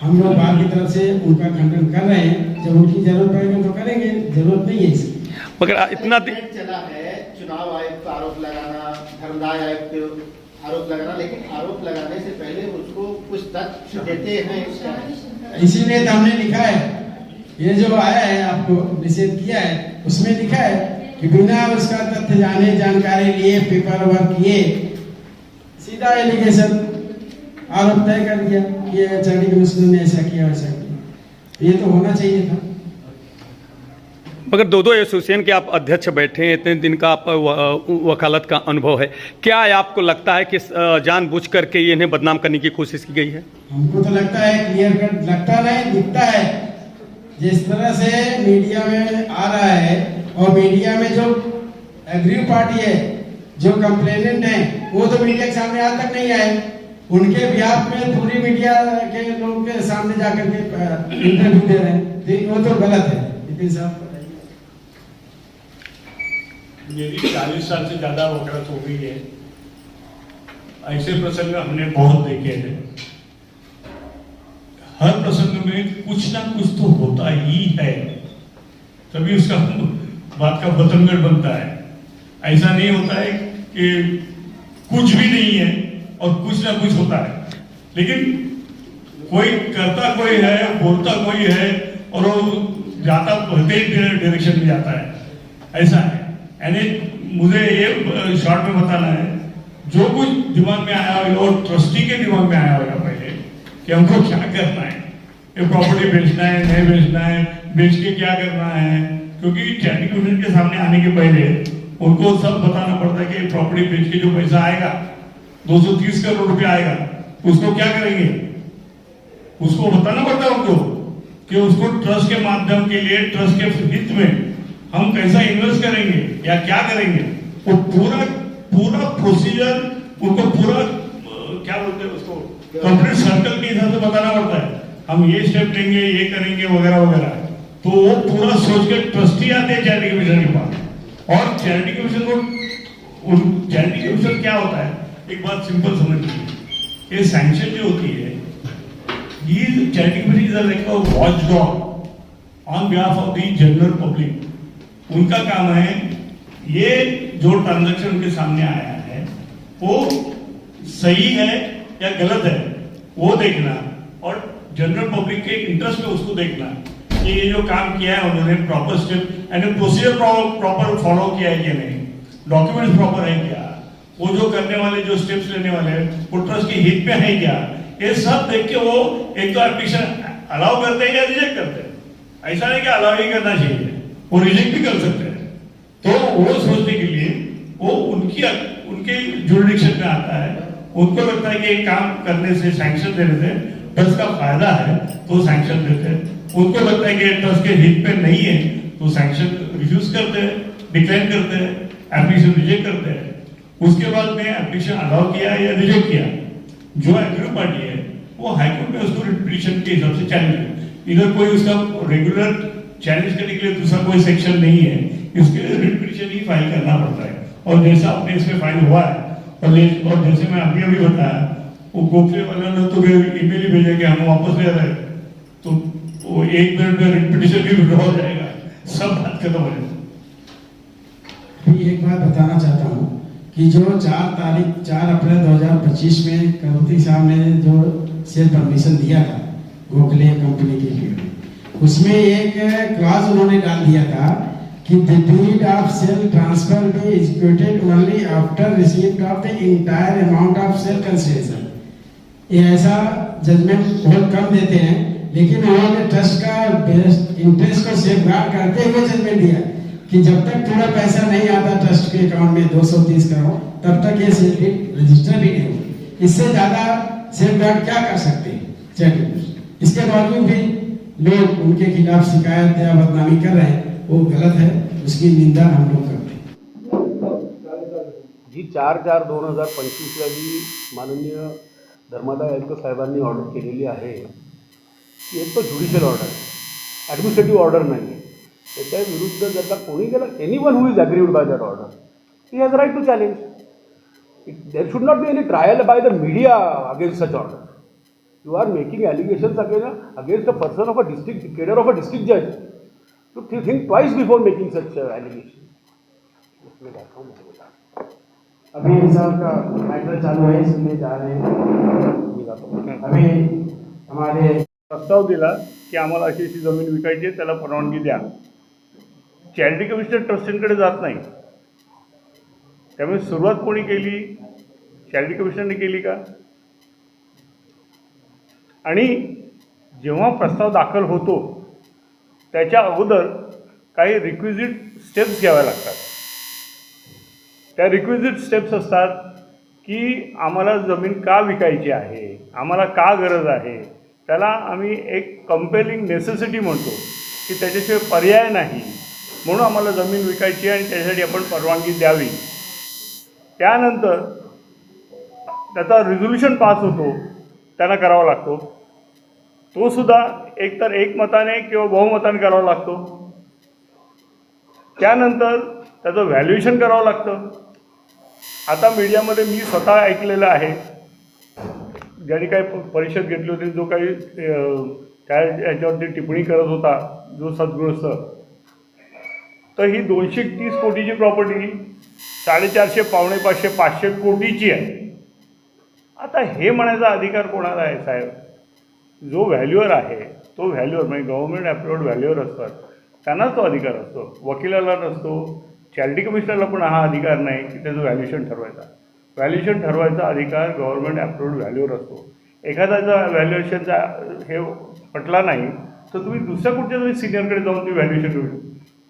हम लोग बाहर की तरफ से उनका खंडन कर रहे हैं, जब उनकी जरूरत पड़ेगी तो करेंगे, जरूरत नहीं है इसकी। मगर इतना चला है चुनाव आयुक्त पर आरोप लगाना, धर्मदाय आयुक्त पे आरोप लगाना, लेकिन आरोप लगाने से पहले उसको कुछ तथ्य देते हैं इसका। इसीलिए तो हमने लिखा है, ये जो आया है आपको निषेध किया है, उसमें लिखा है कि बिना उसका तथ्य जाने, जानकारी लिए, पेपर वर्क किए, सीधा एलिगेशन, आरोप तय कर दिया कि चैरिटी कमिश्नर ने ऐसा किया वैसा किया। ये तो होना चाहिए था। मगर दो एसोसिएशन के आप अध्यक्ष बैठे हैं, इतने दिन का आप वकालत का अनुभव है, क्या आपको लगता है कि जानबूझ करके ये इन्हें बदनाम करने की कोशिश की गई है? हमको तो लगता है क्लियर कट, लगता नहीं, दिखता है। जिस तरह से मीडिया में आ रहा है, और मीडिया में जो एग्रीव पार्टी है, जो कंप्लेनेंट है, वो तो मीडिया के सामने आज तक नहीं आए। उनके बिहाफ में पूरी मीडिया के लोगों के सामने जाकर के इंटरव्यू दे रहे हैं, तो वो तो गलत है। नितिन साहब, मेरी 40 साल से ज्यादा वकालत हो गई है। ऐसे प्रसंग हमने बहुत देखे हैं। हर प्रसंग में कुछ ना कुछ तो होता ही है, तभी उसका बात का बतंगड़ बनता है। ऐसा नहीं होता है कि कुछ भी नहीं है और कुछ ना कुछ होता है, लेकिन कोई करता कोई है, बोलता कोई है, और वो जाता डायरेक्शन में जाता है। ऐसा है। यानी मुझे ये शॉर्ट में बताना है, जो कुछ दिमाग में आया होगा और ट्रस्टी के दिमाग में आया होगा पहले कि हमको क्या करना है, ये प्रॉपर्टी बेचना है, नहीं बेचना है, बेच के क्या करना है। क्योंकि चैरिटी कमिश्नर के सामने आने के पहले उनको सब बताना पड़ता है कि प्रॉपर्टी बेच के जो पैसा आएगा, 230 करोड़ रुपया आएगा, उसको क्या करेंगे, उसको बताना पड़ता है उनको कि उसको ट्रस्ट के माध्यम के लिए, ट्रस्ट के हित में हम कैसा इन्वेस्ट करेंगे या क्या करेंगे। वो पूरा प्रोसीजर उनको पूरा क्या बोलते हैं उसको, कंप्लीट सर्कल के हिसाब से बताना पड़ता है। हम ये स्टेप लेंगे, ये करेंगे, वगैरह वगैरह। तो वो पूरा सोच के ट्रस्टी आते हैं चैरिटी कमीशन के पास, और चैरिटी कमीशन को, चैरिटी कमीशन क्या होता है, एक बात सिंपल समझ लीजिए, ये सैंक्शन जो होती है, ये charity commission is like a watchdog on behalf of the general public. उनका काम है ये जो ट्रांजैक्शन उनके सामने आया है वो सही है या गलत है वो देखना, और जनरल पब्लिक के इंटरेस्ट में उसको देखना कि ये जो काम किया है उन्होंने proper step and procedure proper follow किया है कि नहीं, डॉक्यूमेंट्स प्रॉपर है क्या, वो जो करने वाले जो स्टेप्स लेने वाले हैं वो ट्रस्ट के हित में है क्या, ये सब देख के वो एक तो एप्लीकेशन अलाउ करते हैं या रिजेक्ट करते हैं। ऐसा नहीं कि अलाउ ही करना चाहिए, वो रिजेक्ट भी कर सकते हैं। तो वो सोचने के लिए वो उनके जुरिडिक्शन में आता है, उनको लगता है कि एक काम करने से, सैंक्शन देने से ट्रस्ट का फायदा है तो सैंक्शन देते हैं। उनको लगता है कि ट्रस्ट के हित में नहीं है तो सैंक्शन रिफ्यूज करते हैं, डिक्लाइन करते हैं, एप्लीकेशन रिजेक्ट करते हैं। उसके बाद में एप्लीकेशन अलाउ किया या रिजेक्ट किया, जो एग्रीव पार्टी है वो हाईकोर्ट में उसको पिटीशन के हिसाब से चैलेंज करे। इधर कोई उसका रेगुलर चैलेंज करने के लिए दूसरा कोई सेक्शन नहीं है, इसके लिए रिट पिटीशन ही फाइल करना पड़ता है। और जैसा अपने इसमें फाइल हुआ है, और जैसे मैं अभी बताया, वो गोखले वाला ने तो ईमेल ही भेजा कि हम वापस ले रहे हैं, तो वो 1 मिनट में रिट पिटीशन भी विड्रॉ हो जाएगा, सब बात खत्म हो जाएगी। एक बात बताना चाहता हूँ कि जो 4 अप्रैल 2025 में करोती साहब ने जो सेल परमिशन दिया था गोखले कंपनी के लिए, उसमें एक क्लॉज उन्होंने डाल दिया था कि the deed of sale transfer be executed only after received of the entire amount of sale consideration. ये ऐसा जजमेंट बहुत कम देते हैं, लेकिन उन्होंने ट्रस्ट का इंटरेस्ट को सेफगार्ड करते हुए जजमेंट दिया कि जब तक पूरा पैसा नहीं आता ट्रस्ट के अकाउंट में 230 करोड़, तब तक ये सेल डीड रजिस्टर भी नहीं होगी। इससे ज्यादा सेफगार्ड क्या कर सकते हैं चैरिटी। इसके बावजूद भी लोग उनके खिलाफ शिकायत या बदनामी कर रहे हैं वो गलत है, उसकी निंदा हम लोग करते हैं। जी 4/4/2025 जी माननीय धर्मादाय आयुक्त साहेबांनी ऑर्डर केलेली आहे की एक तो ज्युडिशियल ऑर्डर आहे, ॲडमिनिस्ट्रेटिव्ह ऑर्डर नाही आहे. त्याच्या विरुद्ध जर का कोणी गेलं, anyone who is agreed by that order, he has right to challenge. There should not be any trial by the media against such order. You are making allegations against a person of a district, cadre of a district judge. So think twice before making such allegations. अभी सबका matter चालू है, इसलिए जा रहे हैं. अभी हमारे प्रस्ताव दिला की आम्हाला अशी अशी जमीन विकायची आहे, त्याला परवानगी द्या. चॅरिटी कमिशनर ट्रस्टींकडे जात नाही. त्यामुळे सुरुवात कोणी केली? चॅरिटी कमिशनरने केली का? आणि जेव्हा प्रस्ताव दाखल होतो त्याच्या अगोदर काही रिक्विजिट स्टेप्स घ्याव्या लागतात. त्या रिक्विजिट स्टेप्स असतात की आम्हाला जमीन का विकायची आहे, आम्हाला का गरज आहे. त्याला आम्ही एक कंपेलिंग नेसेसिटी म्हणतो की त्याच्याशिवाय पर्याय नाही, म्हणून आम्हाला जमीन विकायची आहे आणि त्यासाठी आपण परवानगी द्यावी. त्यानंतर त्याचा रिझोल्युशन पास होतो, त्यांना करावा लागतो. तो सुद्धा एकतर एकमताने किंवा बहुमताने करावा लागतो. त्यानंतर त्याचं व्हॅल्युएशन करावं लागतं. आता मीडियामध्ये मी स्वतः ऐकलेलं आहे, ज्यांनी काही परिषद घेतली होती, जो काही त्या याच्यावरती टिप्पणी करत होता जो सद्गृहस्थ, तर ही 230 कोटीची प्रॉपर्टी 450, 550, 500 कोटीची आहे. आता हे म्हणायचा अधिकार कोणाला आहे साहेब? जो व्हॅल्युअर आहे तो व्हॅल्युअर म्हणजे गव्हर्नमेंट अप्रूव्ड व्हॅल्युअर असतात, त्यांनाच तो अधिकार असतो, वकिलाला नसतो. चॅरिटी कमिशनरला पण हा अधिकार नाही की त्याचं व्हॅल्युएशन ठरवायचा. व्हॅल्युएशन ठरवायचा अधिकार गव्हर्नमेंट अप्रूव्ड व्हॅल्युअर असतो. एखाद्याचा व्हॅल्युएशनचा हे पटला नाही तर तुम्ही दुसऱ्या कुठच्या तरी सिनियरकडे जाऊन तुम्ही व्हॅल्युएशन करू शकता.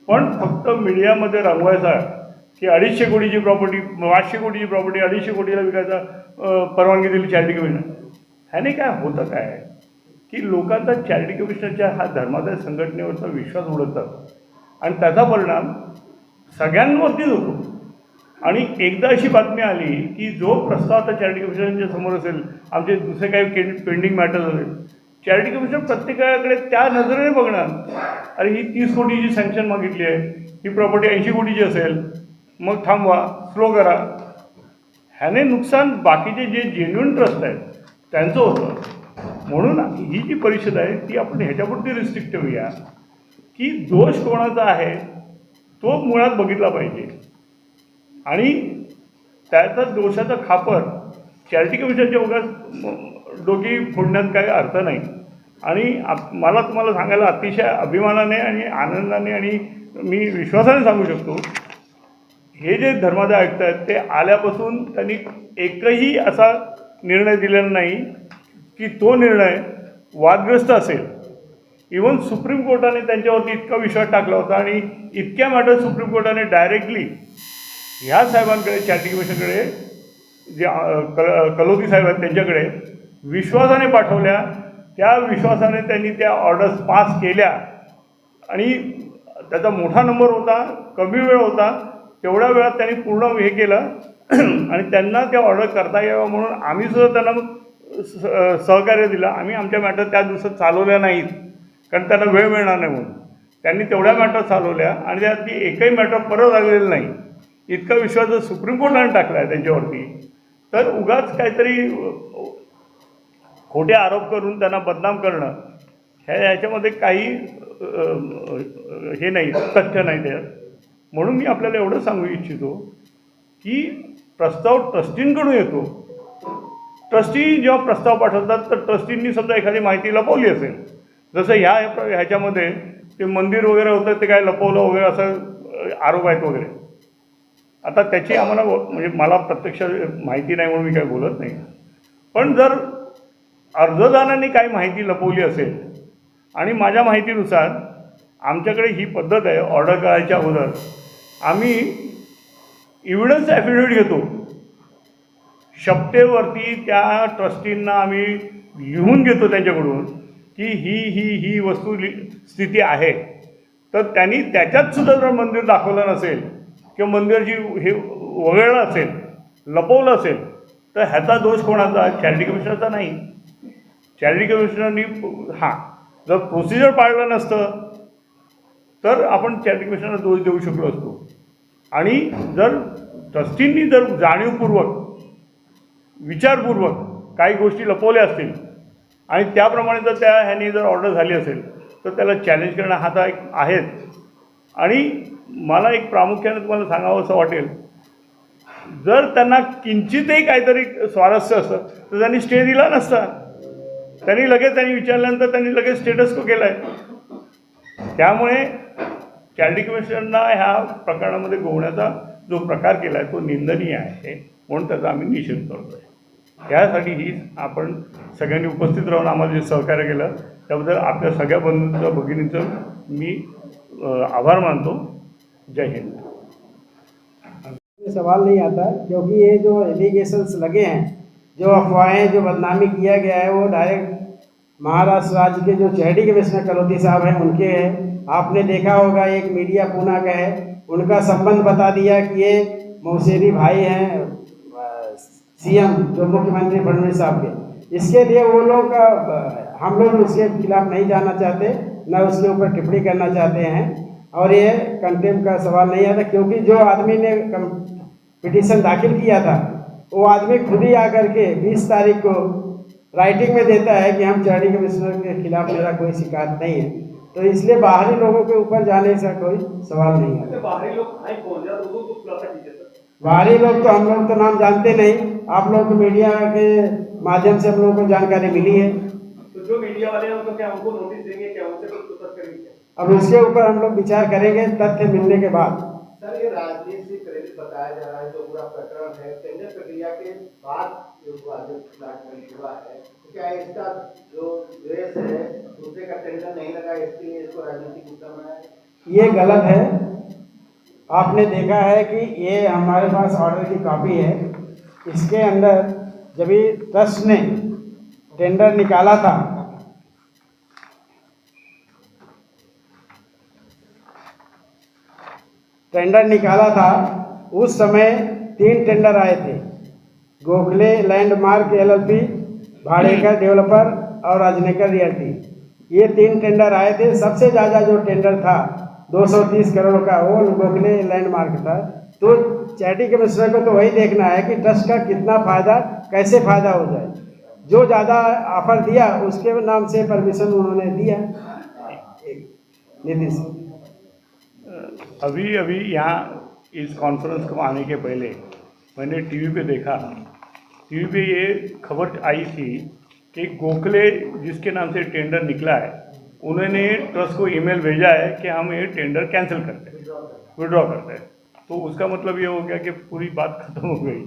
पण फक्त मीडियामध्ये रंगवायचा की 250 कोटीची प्रॉपर्टी, 500 कोटीची प्रॉपर्टी 250 कोटीला विकायचा परवानगी दिली चॅरिटी कमिशनर. ह्याने काय होतं काय की लोकांचा चॅरिटी कमिशनरच्या हा धर्मादाय संघटनेवरचा विश्वास उडतात आणि त्याचा परिणाम सगळ्यांवरतीच होतो. आणि एकदा अशी बातमी आली की जो प्रस्ताव आता चॅरिटी कमिशनरच्या समोर असेल, आमचे दुसरे काही पेंडिंग मॅटर्स असेल, चॅरिटी कमिशनर प्रत्येकाकडे त्या नजरेने बघणार. अरे ही 30 कोटीची सँक्शन मागितली आहे, ही प्रॉपर्टी 80 कोटीची असेल, मग थांबवा, स्लो करा. ह्याने नुकसान बाकीचे जे जेन्युइन ट्रस्ट आहेत त्यांचं होतं. म्हणून ही जी परिषद आहे ती आपण ह्याच्यापुरती रिस्ट्रिक्ट ठेवूया की दोष कोणाचा आहे तो मुळात बघितला पाहिजे आणि त्याचा दोषाचा खापर चॅरिटी कमिशनच्या उगाच डोकी फोडण्यात काही अर्थ नाही. आणि मला तुम्हाला सांगायला अतिशय अभिमानाने आणि आनंदाने आणि मी विश्वासाने सांगू शकतो, हे जे धर्मादाय आयुक्त आहेत ते आल्यापासून त्यांनी एकही असा निर्णय दिलेला नाही की तो निर्णय वादग्रस्त असेल. इवन सुप्रीम कोर्टाने त्यांच्यावरती इतका विश्वास टाकला होता आणि इतक्या मॅटर सुप्रीम कोर्टाने डायरेक्टली ह्या साहेबांकडे, चॅरिटी कमिशनकडे, जे कलोती साहेब आहेत त्यांच्याकडे विश्वासाने पाठवल्या. त्या विश्वासाने त्यांनी त्या ऑर्डर्स पास केल्या आणि त्याचा मोठा नंबर होता, कमी वेळ होता, तेवढ्या वेळात त्यांनी पूर्ण हे केलं आणि त्यांना त्या ऑर्डर करता यावं म्हणून आम्ही सुद्धा त्यांना सहकार्य दिलं. आम्ही आमच्या मॅटर त्या दिवसात चालवल्या नाहीत कारण त्यांना वेळ मिळणार नाही म्हणून. त्यांनी तेवढ्या मॅटर चालवल्या आणि त्यातली एकही मॅटर परत आलेलं नाही. इतका विश्वास जर सुप्रीम कोर्टाने टाकला आहे त्यांच्यावरती तर उगाच काहीतरी खोटे आरोप करून त्यांना बदनाम करणं ह्याच्यामध्ये काही हे नाही, तथ्य नाही त्यात. म्हणून मी आपल्याला एवढं सांगू इच्छितो की प्रस्ताव ट्रस्टींकडून येतो. ट्रस्टी जेव्हा प्रस्ताव पाठवतात तर ट्रस्टींनी समजा एखादी माहिती लपवली असेल, जसं ह्याच्यामध्ये ते मंदिर वगैरे होतं ते काय लपवलं वगैरे असं आरोप आहेत वगैरे. आता त्याची आम्हाला म्हणजे मला प्रत्यक्ष माहिती नाही म्हणून मी काय बोलत नाही. पण जर अर्जदारांनी काही माहिती लपवली असेल आणि माझ्या माहितीनुसार आमच्याकडे ही पद्धत आहे, ऑर्डर करायच्या अगोदर आम्ही इव्हिडन्स ॲफिडेविट घेतो. शपथेवरती त्या ट्रस्टींना आम्ही लिहून घेतो त्यांच्याकडून की ही वस्तुस्थिती आहे, तर त्यांनी त्याच्यात सुद्धा जर मंदिर दाखवलं नसेल किंवा मंदिराची हे वगळलं असेल, लपवलं असेल, तर ह्याचा दोष कोणाचा? चॅरिटी कमिशनरचा नाही. चॅरिटी कमिशनरनी जर प्रोसिजर पाळलं नसतं तर आपण चॅरिटी कमिशनरला दोष देऊ शकलो असतो. आणि जर ट्रस्टींनी जर जाणीवपूर्वक विचारपूर्वक काही गोष्टी लपवल्या असतील आणि त्याप्रमाणे जर त्या ह्यानी जर ऑर्डर झाली असेल तर त्याला चॅलेंज करणं हा तर एक आहेच. आणि मला एक प्रामुख्याने तुम्हाला सांगावं असं वाटेल, जर त्यांना किंचितही काहीतरी स्वारस्य असतं तर त्यांनी स्टे दिला नसता. त्यांनी विचारल्यानंतर त्यांनी लगेच स्टेटस को केला आहे. त्यामुळे चॅरिटी कमिशनरना ह्या प्रकरणामध्ये गोवण्याचा जो प्रकार केला आहे तो निंदनीय आहे, म्हणून त्याचा आम्ही निषेध करतो आहे. यासाठी ही आपण सगळ्यांनी उपस्थित राहून आम्हाला जे सहकार्य केलं त्याबद्दल आपल्या सगळ्या बंधूंचं भगिनींचं मी आभार मानतो. जय हिंद. सवाल नहीं आता, क्योंकि ये जो एलिगेशंस लगे हैं, जो अफवाहें, जो बदनामी किया गया है, वो डायरेक्ट महाराष्ट्र राज्य के जो चैरिटी कमिश्नर कलोती साहब हैं उनके हैं. आपने देखा होगा एक मीडिया पूना का है, उनका संबंध बता दिया कि ये मौसेरी भाई हैं सीएम जो मुख्यमंत्री फडणवीस साहब के. इसके लिए वो लोग हम लोग उसके खिलाफ नहीं जाना चाहते, न उसके ऊपर टिप्पणी करना चाहते हैं. और ये कंटेम्प्ट का सवाल नहीं आता, क्योंकि जो आदमी ने पिटीशन दाखिल किया था वो आदमी खुद ही आकर के 20 तारीख को राइटिंग में देता है कि हम चैरिटी कमिश्नर के खिलाफ मेरा कोई शिकायत नहीं है. तो इसलिए बाहरी लोगों के ऊपर जाने का कोई सवाल नहीं है. बाहरी लोग बाहरी लोग तो हम लोग तो नाम जानते नहीं. आप लोग को मीडिया के माध्यम से हम लोगों को जानकारी मिली है. तो जो मीडिया वाले हैं उनको क्या उनको नोटिस देंगे, क्या उनसे कुछ पूछताछ करेंगे? अब उसके ऊपर हम लोग विचार करेंगे तथ्य मिलने के बाद. सर, ये राजनीति से प्रेरित बताया जा रहा है जो पूरा प्रकरण है, टेंडर प्रक्रिया के बाद जो प्लाटमेंट हुआ है, तो क्या इसका जो द्वेष है दूसरे का टेंडर नहीं लगा इसके लिए इसको राजनीतिक मुद्दा बनाया? ये गलत है. आपने देखा है कि ये हमारे पास ऑर्डर की कॉपी है. इसके अंदर जब ये ट्रस्ट ने टेंडर निकाला था, उस समय 3 टेंडर आए थे. गोखले लैंडमार्क LLP, भाड़ेकर डेवलपर और अजनेकर रियल्टी, ये 3 टेंडर आए थे. सबसे ज़्यादा जो टेंडर था 230 करोड़ का वो गोखले लैंडमार्क था. तो चैरिटी कमिश्नर को तो वही देखना है कि ट्रस्ट का कितना फ़ायदा, कैसे फ़ायदा हो जाए. जो ज़्यादा ऑफर दिया उसके नाम से परमिशन उन्होंने दिया. नीतीश अभी यहाँ इस कॉन्फ्रेंस को आने के पहले मैंने टीवी पे देखा. टीवी पे ये खबर आई थी कि गोखले जिसके नाम से टेंडर निकला है उन्होंने ट्रस्ट को ईमेल भेजा है कि हम ये टेंडर कैंसिल करते हैं, विड्रॉ करते हैं. तो उसका मतलब ये हो गया कि पूरी बात खत्म हो गई.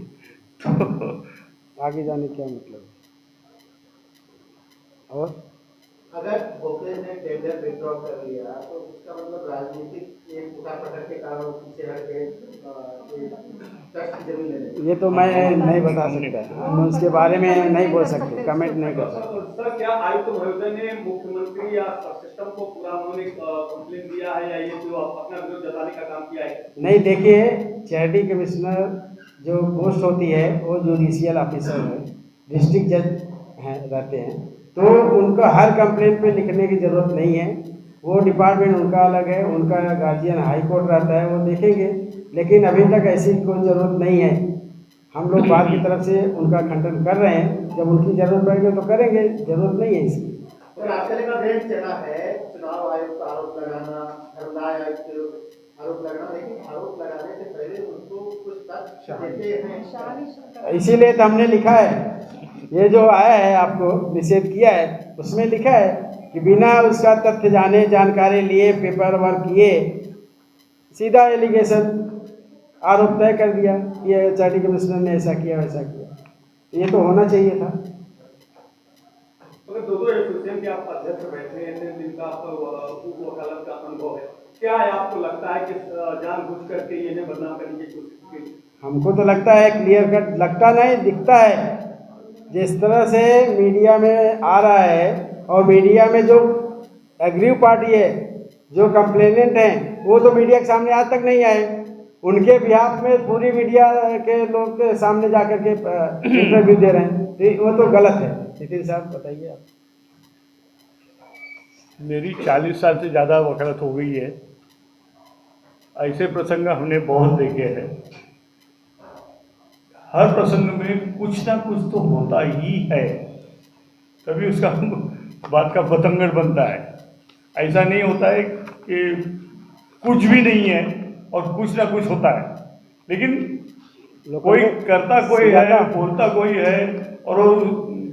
तो आगे जाने क्या मतलब. और अगर गोखले ने टेंडर विड्रॉ कर लिया तो उसका मतलब राजनीतिक एक उठा पटक के कारण पीछे हट के ट्रस्ट की जमीन ले लेंगे. ये तो मैं नहीं बता सकता, हम उसके बारे में नहीं बोल सकते, कमेंट नहीं कर सकते. सर, क्या आयुक्त महोदय ने मुख्यमंत्री या सिस्टम को पूरा उन्होंने कंप्लेन दिया है या ये जो अपना विरोध जताने का काम किया है? नहीं, देखिए चैरिटी कमिश्नर जो पोस्ट होती है वो जुडिशियल ऑफिसर है, डिस्ट्रिक्ट जज हैं रहते हैं. तो उनका हर कंप्लेंट पे लिखने की ज़रूरत नहीं है. वो डिपार्टमेंट उनका अलग है, उनका गार्जियन हाई कोर्ट रहता है, वो देखेंगे. लेकिन अभी तक ऐसी कोई ज़रूरत नहीं है. हम लोग बात की तरफ से उनका खंडन कर रहे हैं. जब उनकी ज़रूरत पड़ेगी तो करेंगे, ज़रूरत नहीं है इसकी. और आजकल का ट्रेंड चला है चुनाव आयोग का आरोप लगाना, धर्मदाय आयोग के आरोप लगाना, लेकिन आरोप लगाने से पहले उनको कुछ तथ्य देते हैं. इसीलिए तो हमने लिखा है, ये जो आया है आपको निषेध किया है उसमें लिखा है कि बिना उसका तथ्य जाने, जानकारी लिए, पेपर वर्क किए, सीधा एलिगेशन आरोप तय कर दिया. ये चैरिटी कमिश्नर ने ऐसा किया वैसा किया. ये तो होना चाहिए था. तो दो एसोसिएशन के आप अध्यक्ष बैठे हैं जिनका आपका वकालत का अनुभव है, क्या है आपको लगता है कि जानबूझ करके ये बदनाम करने की कोशिश की? हमको तो लगता है क्लियर कट, लगता नहीं दिखता है. जिस तरह से मीडिया में आ रहा है और मीडिया में जो एग्रीव पार्टी है, जो कंप्लेनेंट हैं, वो तो मीडिया के सामने आज तक नहीं आए। उनके बिहाफ में पूरी मीडिया के लोग के सामने जाकर के इंटरव्यू दे रहे हैं, तो वो तो गलत है। नितिन साहब बताइए आप। मेरी 40 साल से ज़्यादा वकालत हो गई है। ऐसे प्रसंग हमने बहुत देखे हैं। हर प्रसंग में कुछ ना कुछ तो होता ही है, तभी उसका बात का बतंगड़ बनता है। ऐसा नहीं होता है कि कुछ भी नहीं है और कुछ ना कुछ होता है, लेकिन कोई करता कोई है, बोलता कोई है और वो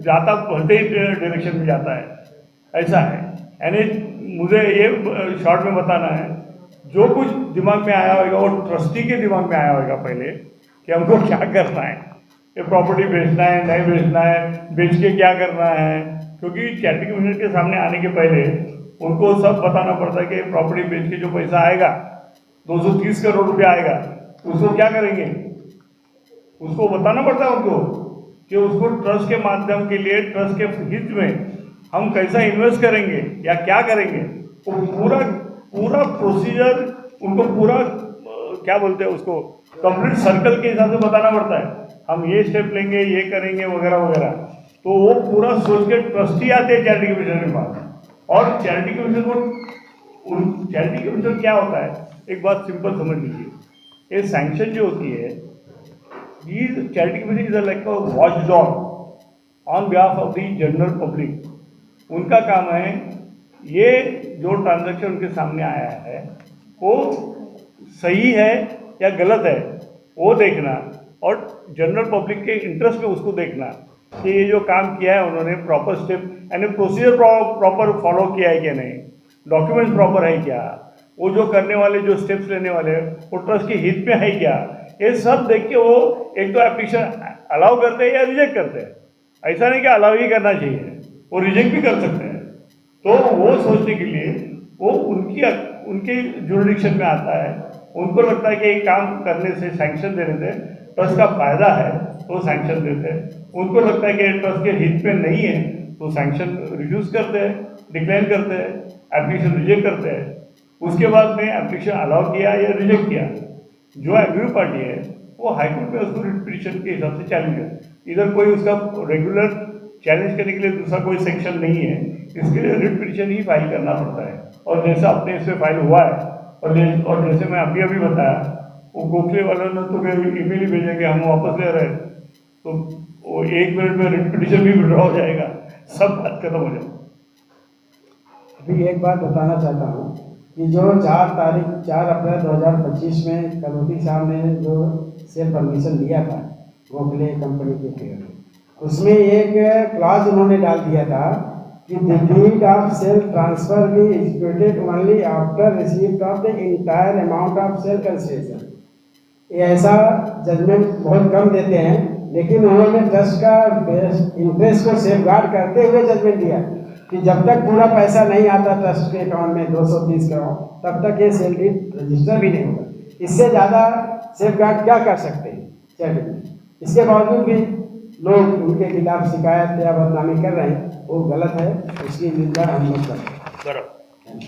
जाता भलते डायरेक्शन में जाता है। ऐसा है। यानी मुझे ये शॉर्ट में बताना है, जो कुछ दिमाग में आया होगा वो ट्रस्टी के दिमाग में आया होगा पहले कि हमको क्या करना है, ये प्रॉपर्टी बेचना है, नहीं बेचना है, बेच के क्या करना है। क्योंकि चैरिटी कमिश्नर के सामने आने के पहले उनको सब बताना पड़ता है कि प्रॉपर्टी बेच के जो पैसा आएगा 230 करोड़ रुपया आएगा, उसको क्या करेंगे, उसको बताना पड़ता है उनको कि उसको ट्रस्ट के माध्यम के लिए, ट्रस्ट के हित में हम कैसा इन्वेस्ट करेंगे या क्या करेंगे। वो पूरा प्रोसीजर उनको पूरा क्या बोलते हैं उसको कंप्लीट सर्कल के हिसाब से बताना पड़ता है। हम ये स्टेप लेंगे, ये करेंगे वगैरह वगैरह। तो वो पूरा सोच के ट्रस्टी आते हैं चैरिटी कमिश्नर के पास। और चैरिटी कमिश्नर को चैरिटी कमिश्नर क्या होता है, एक बात सिंपल समझ लीजिए। ये सैंक्शन जो होती है, ये charity commissioner is like a watch dog on behalf of the general public. उनका काम है ये जो ट्रांजैक्शन उनके सामने आया है वो सही है या गलत है वो देखना, और जनरल पब्लिक के इंटरेस्ट में उसको देखना कि ये जो काम किया है उन्होंने प्रॉपर स्टेप यानी प्रोसीजर प्रॉपर फॉलो किया है क्या नहीं, डॉक्यूमेंट्स प्रॉपर है क्या, वो जो करने वाले जो स्टेप्स लेने वाले वो ट्रस्ट के हित में है क्या, ये सब देख के वो एक तो एप्लीकेशन अलाउ करते हैं या रिजेक्ट करते हैं। ऐसा नहीं कि अलाउ ही करना चाहिए, वो रिजेक्ट भी कर सकते हैं। तो वो सोचने के लिए वो उनके जुरिडिक्शन में आता है। उनको लगता है कि ये काम करने से, सैंक्शन देने से ट्रस्ट का फायदा है तो सैंक्शन देते हैं। उनको लगता है कि ट्रस्ट के हित में नहीं है तो सैंक्शन रिड्यूस करते हैं, डिक्लाइन करते हैं, एप्लीकेशन रिजेक्ट करते हैं। उसके बाद में एप्लीकेशन अलाउ किया या रिजेक्ट किया, जो एग्रीव पार्टी है वो हाईकोर्ट में उसको रिट पिटीशन के हिसाब से चैलेंज है। इधर कोई उसका रेगुलर चैलेंज करने के लिए दूसरा कोई सेक्शन नहीं है, इसके लिए रिट पिटीशन ही फाइल करना पड़ता है। और जैसा अपने इस पर फाइल हुआ है और जैसे मैं अभी बताया, वो गोखले वालों ने तो ईमेल ही भेजेंगे हम वापस ले रहे हैं, तो वो 1 मिनट में रिट पिटीशन भी विड्रॉ हो जाएगा, सब बात खत्म हो जाएगा। अभी एक बात बताना चाहता हूँ कि जो 4 अप्रैल 2025 में कलोती साहब ने जो सेल परमिशन दिया था गोखले कंपनी के फेयर में, उसमें एक क्लॉज उन्होंने डाल दिया था कि the deed of sale transfer be executed only after receipt of the entire amount of sale consideration. ये ऐसा जजमेंट बहुत कम देते हैं, लेकिन उन्होंने ट्रस्ट का इंटरेस्ट को सेफगार्ड करते हुए जजमेंट दिया कि जब तक पूरा पैसा नहीं आता ट्रस्ट के अकाउंट में 230 करोड़, तब तक ये सेल डीड रजिस्टर भी नहीं होगा। इससे ज़्यादा सेफगार्ड क्या कर सकते हैं चैरिटी? इसके बावजूद भी लोग उनके खिलाफ शिकायत या बदनामी कर रहे हैं, वो गलत है, उसकी निंदा हम लोग करते हैं।